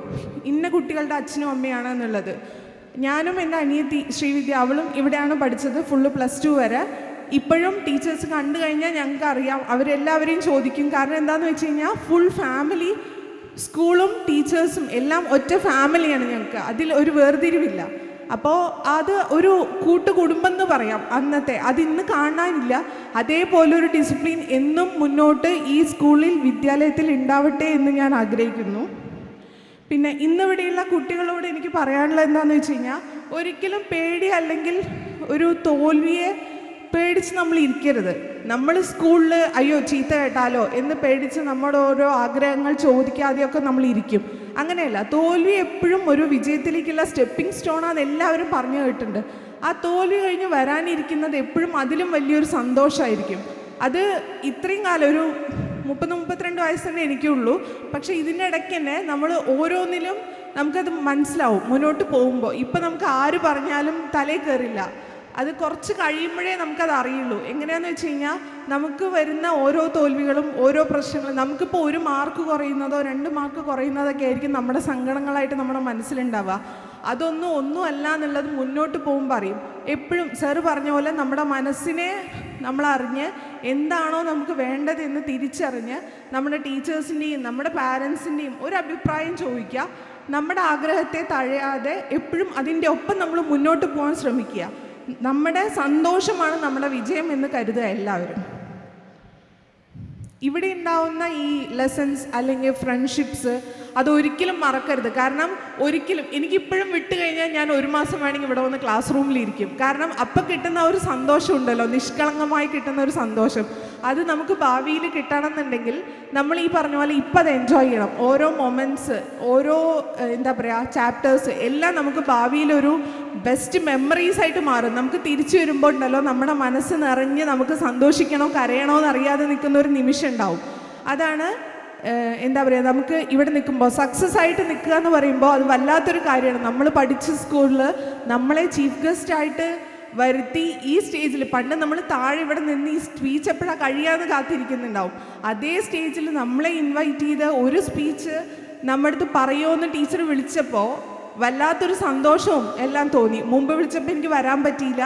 ഇന്ന കുട്ടികളുടെ അച്ഛനും അമ്മയാണ് എന്നുള്ളത്. ഞാനും എൻ്റെ അനിയത്തി ശ്രീവിദ്യ, അവളും ഇവിടെയാണ് പഠിച്ചത് ഫുള്ള് +2 വരെ. ഇപ്പോഴും ടീച്ചേഴ്സ് കണ്ടു കഴിഞ്ഞാൽ ഞങ്ങൾക്ക് അറിയാം, അവരെല്ലാവരെയും ചോദിക്കും. കാരണം എന്താണെന്ന് വെച്ച് കഴിഞ്ഞാൽ ഫുൾ ഫാമിലി, സ്കൂളും ടീച്ചേഴ്സും എല്ലാം ഒറ്റ ഫാമിലിയാണ് ഞങ്ങൾക്ക്. അതിൽ ഒരു വേർതിരിവില്ല. അപ്പോൾ അത് ഒരു കൂട്ടുകുടുംബം എന്ന് പറയാം അന്നത്തെ. അതിന്ന് കാണാനില്ല. അതേപോലൊരു ഡിസിപ്ലിൻ എന്നും മുന്നോട്ട് ഈ സ്കൂളിൽ, വിദ്യാലയത്തിൽ ഉണ്ടാവട്ടെ എന്ന് ഞാൻ ആഗ്രഹിക്കുന്നു. പിന്നെ ഇന്നിവിടെയുള്ള കുട്ടികളോട് എനിക്ക് പറയാനുള്ളത് എന്താണെന്ന് വെച്ച് കഴിഞ്ഞാൽ, ഒരിക്കലും പേടി അല്ലെങ്കിൽ ഒരു തോൽവിയെ പേടിച്ച് നമ്മൾ ഇരിക്കരുത്. നമ്മൾ സ്കൂളിൽ അയ്യോ ചീത്ത കേട്ടാലോ എന്ന് പേടിച്ച് നമ്മുടെ ഓരോ ആഗ്രഹങ്ങൾ ചോദിക്കാതെയൊക്കെ നമ്മൾ ഇരിക്കും. അങ്ങനെയല്ല, തോൽവി എപ്പോഴും ഒരു വിജയത്തിലേക്കുള്ള സ്റ്റെപ്പിംഗ് സ്റ്റോണാന്ന് എല്ലാവരും പറഞ്ഞു കേട്ടിട്ടുണ്ട്. ആ തോൽവി കഴിഞ്ഞ് വരാനിരിക്കുന്നത് എപ്പോഴും അതിലും വലിയൊരു സന്തോഷമായിരിക്കും. അത് ഇത്രയും കാലം ഒരു 30-32 വയസ്സ് തന്നെ എനിക്കുള്ളൂ. പക്ഷേ ഇതിൻ്റെ ഇടയ്ക്ക് തന്നെ നമ്മൾ ഓരോന്നിലും നമുക്കത് മനസ്സിലാവും മുന്നോട്ട് പോകുമ്പോൾ. ഇപ്പം നമുക്ക് ആര് പറഞ്ഞാലും തലയിൽ കയറില്ല. അത് കുറച്ച് കഴിയുമ്പോഴേ നമുക്കത് അറിയുള്ളൂ. എങ്ങനെയാണെന്ന് വെച്ച് കഴിഞ്ഞാൽ, നമുക്ക് വരുന്ന ഓരോ തോൽവികളും ഓരോ പ്രശ്നങ്ങളും, നമുക്കിപ്പോൾ 1 മാർക്ക് കുറയുന്നതോ 2 മാർക്ക് കുറയുന്നതൊക്കെ ആയിരിക്കും നമ്മുടെ സങ്കടങ്ങളായിട്ട് നമ്മുടെ മനസ്സിലുണ്ടാവുക. ഒന്നും അല്ല എന്നുള്ളത് മുന്നോട്ട് പോകുമ്പോൾ അറിയും. എപ്പോഴും സാറ് പറഞ്ഞ പോലെ നമ്മുടെ മനസ്സിനെ നമ്മളറിഞ്ഞ് എന്താണോ നമുക്ക് വേണ്ടതെന്ന് തിരിച്ചറിഞ്ഞ് നമ്മുടെ ടീച്ചേഴ്സിൻ്റെയും നമ്മുടെ പാരൻസിൻ്റെയും ഒരു അഭിപ്രായം ചോദിക്കുക. നമ്മുടെ ആഗ്രഹത്തെ തഴയാതെ എപ്പോഴും അതിൻ്റെ ഒപ്പം നമ്മൾ മുന്നോട്ട് പോകാൻ ശ്രമിക്കുക. നമ്മുടെ സന്തോഷമാണ് നമ്മുടെ വിജയം എന്ന് കരുതുക എല്ലാവരും. ഇവിടെ ഉണ്ടാവുന്ന ഈ ലെസൺസ് അല്ലെങ്കിൽ ഫ്രണ്ട്ഷിപ്സ് അതൊരിക്കലും മറക്കരുത്. കാരണം ഒരിക്കലും എനിക്കിപ്പോഴും വിട്ട് കഴിഞ്ഞാൽ ഞാൻ 1 മാസം വേണമെങ്കിൽ ഇവിടെ വന്ന് ക്ലാസ് റൂമിലിരിക്കും. കാരണം അപ്പം കിട്ടുന്ന ഒരു സന്തോഷം ഉണ്ടല്ലോ, നിഷ്കളങ്കമായി കിട്ടുന്ന ഒരു സന്തോഷം, അത് നമുക്ക് ഭാവിയിൽ കിട്ടണമെന്നുണ്ടെങ്കിൽ നമ്മൾ ഈ പറഞ്ഞ പോലെ ഇപ്പം അത് എൻജോയ് ചെയ്യണം. ഓരോ മൊമെൻറ്റ്സ്, ഓരോ എന്താ പറയുക ചാപ്റ്റേഴ്സ് എല്ലാം നമുക്ക് ഭാവിയിലൊരു ബെസ്റ്റ് മെമ്മറീസ് ആയിട്ട് മാറും. നമുക്ക് തിരിച്ചു വരുമ്പോൾ ഉണ്ടല്ലോ നമ്മുടെ മനസ്സ് നിറഞ്ഞ് നമുക്ക് സന്തോഷിക്കണോ കരയണോ എന്നറിയാതെ നിൽക്കുന്ന ഒരു നിമിഷം ഉണ്ടാവും. അതാണ് എന്താ പറയുക, നമുക്ക് ഇവിടെ നിൽക്കുമ്പോൾ സക്സസ് ആയിട്ട് നിൽക്കുക എന്ന് പറയുമ്പോൾ അത് വല്ലാത്തൊരു കാര്യമാണ്. നമ്മൾ പഠിച്ച സ്കൂളിൽ നമ്മളെ ചീഫ് ഗസ്റ്റ് ആയിട്ട് വരുത്തി ഈ സ്റ്റേജിൽ, പണ്ട് നമ്മൾ താഴെ ഇവിടെ നിന്ന് ഈ സ്പീച്ച് എപ്പോഴാണ് കഴിയാതെ കാത്തിരിക്കുന്നുണ്ടാവും. അതേ സ്റ്റേജിൽ നമ്മളെ ഇൻവൈറ്റ് ചെയ്ത് ഒരു സ്പീച്ച് നമ്മുടെ അടുത്ത് പറയുമെന്ന് ടീച്ചർ വിളിച്ചപ്പോൾ വല്ലാത്തൊരു സന്തോഷവും എല്ലാം തോന്നി. മുമ്പ് വിളിച്ചപ്പോൾ എനിക്ക് വരാൻ പറ്റിയില്ല.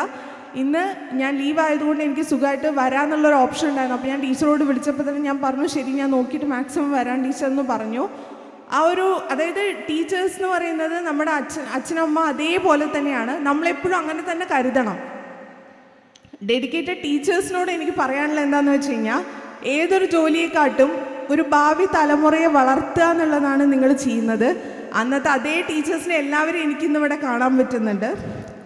ഇന്ന് ഞാൻ ലീവ് ആയതുകൊണ്ട് എനിക്ക് സുഖമായിട്ട് വരാമെന്നുള്ളൊരു ഓപ്ഷൻ ഉണ്ടായിരുന്നു. അപ്പോൾ ഞാൻ ടീച്ചറോട് വിളിച്ചപ്പോൾ തന്നെ ഞാൻ പറഞ്ഞു ശരി ഞാൻ നോക്കിയിട്ട് മാക്സിമം വരാൻ ടീച്ചർ എന്ന് പറഞ്ഞു. അതായത് ടീച്ചേഴ്സ് എന്ന് പറയുന്നത് നമ്മുടെ അച്ഛനമ്മ അതേപോലെ തന്നെയാണ്, നമ്മളെപ്പോഴും അങ്ങനെ തന്നെ കരുതണം. ഡെഡിക്കേറ്റഡ് ടീച്ചേഴ്സിനോട് എനിക്ക് പറയാനുള്ള എന്താണെന്ന് വെച്ച് കഴിഞ്ഞാൽ ഏതൊരു ജോലിയെക്കാട്ടും ഒരു ഭാവി തലമുറയെ വളർത്തുക എന്നുള്ളതാണ് നിങ്ങൾ ചെയ്യുന്നത്. അന്നത്തെ അതേ ടീച്ചേഴ്സിനെ എല്ലാവരും എനിക്കിന്നിവിടെ കാണാൻ പറ്റുന്നുണ്ട്.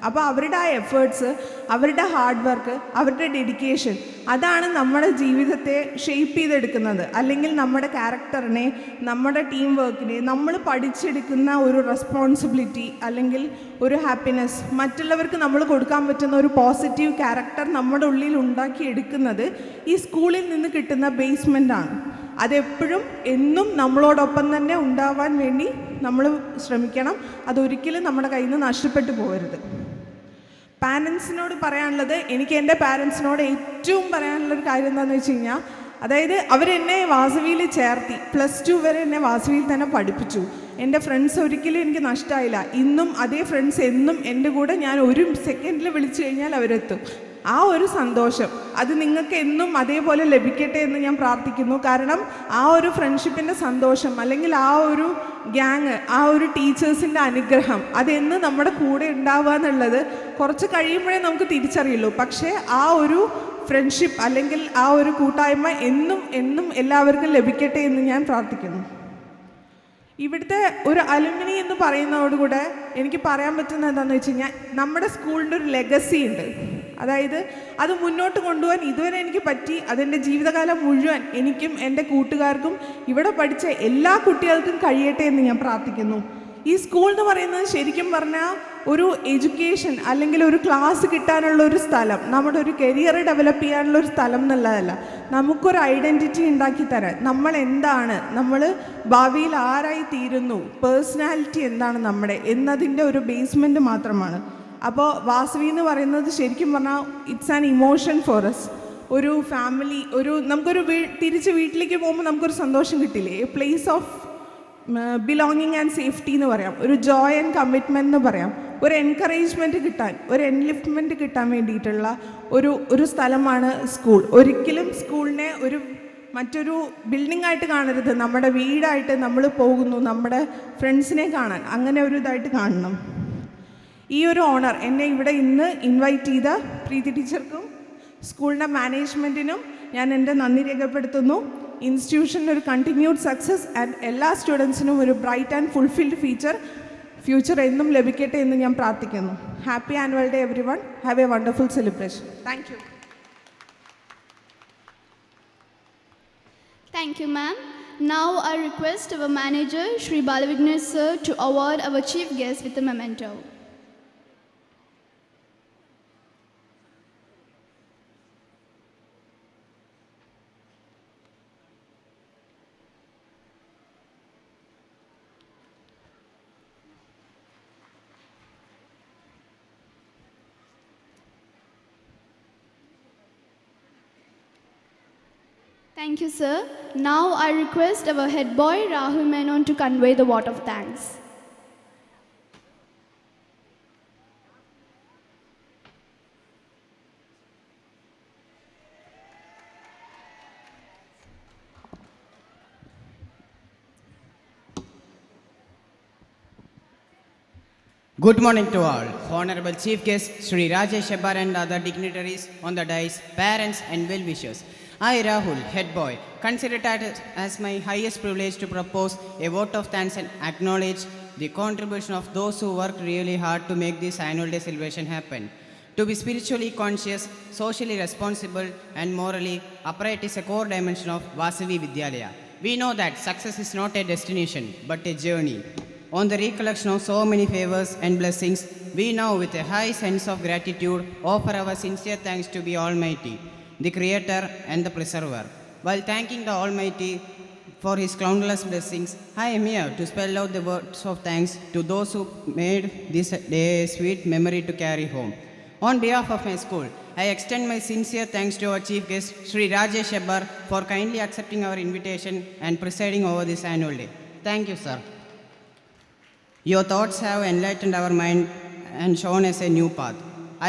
അപ്പോൾ അവരുടെ ആ എഫേർട്സ്, അവരുടെ ഹാർഡ് വർക്ക്, അവരുടെ ഡെഡിക്കേഷൻ അതാണ് നമ്മുടെ ജീവിതത്തെ ഷെയ്പ്പ് ചെയ്തെടുക്കുന്നത്. അല്ലെങ്കിൽ നമ്മുടെ ക്യാരക്ടറിനെ, നമ്മുടെ ടീം വർക്കിനെ, നമ്മൾ പഠിച്ചെടുക്കുന്ന ഒരു റെസ്പോൺസിബിലിറ്റി അല്ലെങ്കിൽ ഒരു ഹാപ്പിനെസ്, മറ്റുള്ളവർക്ക് നമ്മൾ കൊടുക്കാൻ പറ്റുന്ന ഒരു പോസിറ്റീവ് ക്യാരക്ടർ നമ്മുടെ ഉള്ളിൽ ഉണ്ടാക്കിയെടുക്കുന്നത് ഈ സ്കൂളിൽ നിന്ന് കിട്ടുന്ന ബേസ്മെൻ്റാണ്. അതെപ്പോഴും എന്നും നമ്മളോടൊപ്പം തന്നെ ഉണ്ടാവാൻ വേണ്ടി നമ്മൾ ശ്രമിക്കണം. അതൊരിക്കലും നമ്മുടെ കയ്യിൽ നിന്ന് നഷ്ടപ്പെട്ടു പോകരുത്. പാരൻസിനോട് പറയാനുള്ളത്, എനിക്ക് എൻ്റെ പാരൻസിനോട് ഏറ്റവും പറയാനുള്ളൊരു കാര്യം എന്താണെന്ന് വെച്ച് കഴിഞ്ഞാൽ, അതായത് അവരെന്നെ വാസവിയിൽ ചേർത്തി, +2 വരെ എന്നെ വാസവിയിൽ തന്നെ പഠിപ്പിച്ചു. എൻ്റെ ഫ്രണ്ട്സ് ഒരിക്കലും എനിക്ക് നഷ്ടമായില്ല. ഇന്നും അതേ ഫ്രണ്ട്സ് എന്നും എൻ്റെ കൂടെ, ഞാൻ ഒരു സെക്കൻഡിൽ വിളിച്ചു കഴിഞ്ഞാൽ അവരെത്തും. ആ ഒരു സന്തോഷം അത് നിങ്ങൾക്ക് എന്നും അതേപോലെ ലഭിക്കട്ടെ എന്ന് ഞാൻ പ്രാർത്ഥിക്കുന്നു. കാരണം ആ ഒരു ഫ്രണ്ട്ഷിപ്പിൻ്റെ സന്തോഷം അല്ലെങ്കിൽ ആ ഒരു ഗ്യാങ്, ആ ഒരു ടീച്ചേഴ്സിൻ്റെ അനുഗ്രഹം അതെന്ന് നമ്മുടെ കൂടെ ഉണ്ടാവുക എന്നുള്ളത് കുറച്ച് കഴിയുമ്പോഴേ നമുക്ക് തിരിച്ചറിയുള്ളൂ. പക്ഷേ ആ ഒരു ഫ്രണ്ട്ഷിപ്പ് അല്ലെങ്കിൽ ആ ഒരു കൂട്ടായ്മ എന്നും എന്നും എല്ലാവർക്കും ലഭിക്കട്ടെ എന്ന് ഞാൻ പ്രാർത്ഥിക്കുന്നു. ഇവിടുത്തെ ഒരു അലുമിനി എന്ന് പറയുന്നതോടുകൂടെ എനിക്ക് പറയാൻ പറ്റുന്നത് എന്താണെന്ന് വെച്ച് കഴിഞ്ഞാൽ, നമ്മുടെ സ്കൂളിൻ്റെ ഒരു ലെഗസി ഉണ്ട്. അതായത് അത് മുന്നോട്ട് കൊണ്ടുപോകാൻ ഇതുവരെ എനിക്ക് പറ്റി. അതെൻ്റെ ജീവിതകാലം മുഴുവൻ എനിക്കും എൻ്റെ കൂട്ടുകാർക്കും ഇവിടെ പഠിച്ച എല്ലാ കുട്ടികൾക്കും കഴിയട്ടെ എന്ന് ഞാൻ പ്രാർത്ഥിക്കുന്നു. ഈ സ്കൂൾ എന്ന് പറയുന്നത് ശരിക്കും പറഞ്ഞാൽ ഒരു എഡ്യൂക്കേഷൻ അല്ലെങ്കിൽ ഒരു ക്ലാസ് കിട്ടാനുള്ള ഒരു സ്ഥലം, നമ്മുടെ ഒരു കരിയർ ഡെവലപ്പ് ചെയ്യാനുള്ള ഒരു സ്ഥലം എന്നുള്ളതല്ല, നമുക്കൊരു ഐഡൻറ്റിറ്റി ഉണ്ടാക്കി തരാൻ, നമ്മൾ എന്താണ്, നമ്മൾ ഭാവിയിൽ ആരായി തീരുന്നു, പേഴ്സണാലിറ്റി എന്താണ് നമ്മുടെ എന്നതിൻ്റെ ഒരു ബേസ്മെൻറ്റ് മാത്രമാണ്. അപ്പോൾ വാസവി എന്ന് പറയുന്നത് ശരിക്കും പറഞ്ഞാൽ it's an emotion for us. ഒരു ഫാമിലി, നമുക്കൊരു തിരിച്ച് വീട്ടിലേക്ക് പോകുമ്പോൾ നമുക്കൊരു സന്തോഷം കിട്ടില്ലേ, a place of belonging and safety എന്ന് പറയാം, ഒരു ജോയ് ആൻഡ് കമ്മിറ്റ്മെൻറ്റ് എന്ന് പറയാം, ഒരു എൻകറേജ്മെൻറ്റ് കിട്ടാൻ, ഒരു എൻലിഫ്റ്റ്മെൻറ്റ് കിട്ടാൻ വേണ്ടിയിട്ടുള്ള ഒരു സ്ഥലമാണ് സ്കൂൾ. ഒരിക്കലും സ്കൂളിനെ മറ്റൊരു ബിൽഡിംഗ് ആയിട്ട് കാണരുത്, നമ്മുടെ വീടായിട്ട് നമ്മൾ പോകുന്നു, നമ്മുടെ ഫ്രണ്ട്സിനെ കാണാൻ അങ്ങനെ ഒരു ഇതായിട്ട് കാണണം. ഈ ഒരു ഓണർ എന്നെ ഇവിടെ ഇന്ന് ഇൻവൈറ്റ് ചെയ്ത പ്രീതി ടീച്ചർക്കും സ്കൂളിൻ്റെ മാനേജ്മെൻറ്റിനും ഞാൻ എൻ്റെ നന്ദി രേഖപ്പെടുത്തുന്നു. ഇൻസ്റ്റിറ്റ്യൂഷന് ഒരു കണ്ടിന്യൂഡ് സക്സസ് ആൻഡ് എല്ലാ സ്റ്റുഡൻസിനും ഒരു ബ്രൈറ്റ് ആൻഡ് ഫുൾഫിൽഡ് ഫ്യൂച്ചർ എന്നും ലഭിക്കട്ടെ എന്ന് ഞാൻ പ്രാർത്ഥിക്കുന്നു. Happy annual day every one. Have a wonderful celebration. Thank you. Thank you, ma'am. Now I request our manager, Shri Balavignesh sir, to award our chief guest with a memento. Thank you, sir. Now I request our head boy, Rahul Menon, to convey the vote of thanks. Good morning to all. Honorable Chief Guest Shri Rajesh Hebbar and other dignitaries on the dais, parents and well-wishers. I, Rahul, head boy, consider it as my highest privilege to propose a vote of thanks and acknowledge the contribution of those who worked really hard to make this annual day celebration happen. To be spiritually conscious, socially responsible and morally upright is a core dimension of Vasavi Vidyalaya. We know that success is not a destination but a journey. On the recollection of so many favors and blessings, we now with a high sense of gratitude offer our sincere thanks to the Almighty, the Creator and the Preserver. While thanking the Almighty for His countless blessings, I am here to spell out the words of thanks to those who made this day a sweet memory to carry home. On behalf of my school, I extend my sincere thanks to our Chief Guest, Shri Rajesh Hebbar, for kindly accepting our invitation and presiding over this annual day. Thank you, sir. Your thoughts have enlightened our mind and shown us a new path.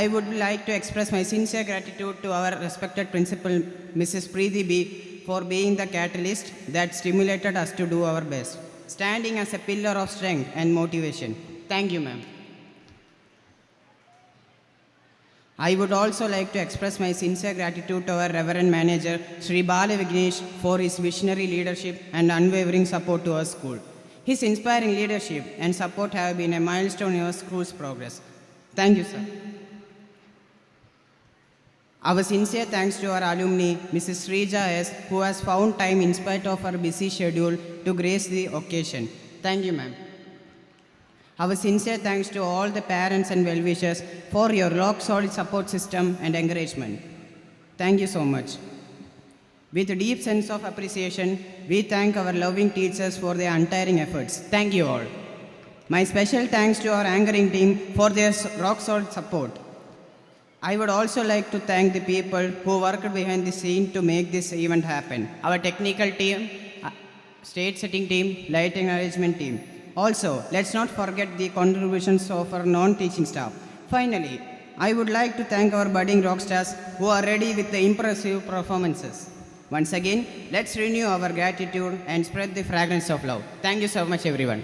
I would like to express my sincere gratitude to our respected principal, Mrs. Preeti B, for being the catalyst that stimulated us to do our best, standing as a pillar of strength and motivation. Thank you, ma'am. I would also like to express my sincere gratitude to our Reverend Manager, Sri Bala Vignesh, for his visionary leadership and unwavering support to our school. His inspiring leadership and support have been a milestone in our school's progress. Thank you, sir. Our sincere thanks to our alumni, Mrs. Srija S., who has found time in spite of her busy schedule to grace the occasion. Thank you, ma'am. Our sincere thanks to all the parents and well-wishers for your rock-solid support system and encouragement. Thank you so much. With a deep sense of appreciation, we thank our loving teachers for their untiring efforts. Thank you all. My special thanks to our anchoring team for their rock-solid support. I would also like to thank the people who worked behind the scene to make this event happen. Our technical team, stage setting team, lighting arrangement team. Also, let's not forget the contributions of our non-teaching staff. Finally, I would like to thank our budding rock stars who are ready with the impressive performances. Once again, let's renew our gratitude and spread the fragrance of love. Thank you so much, everyone.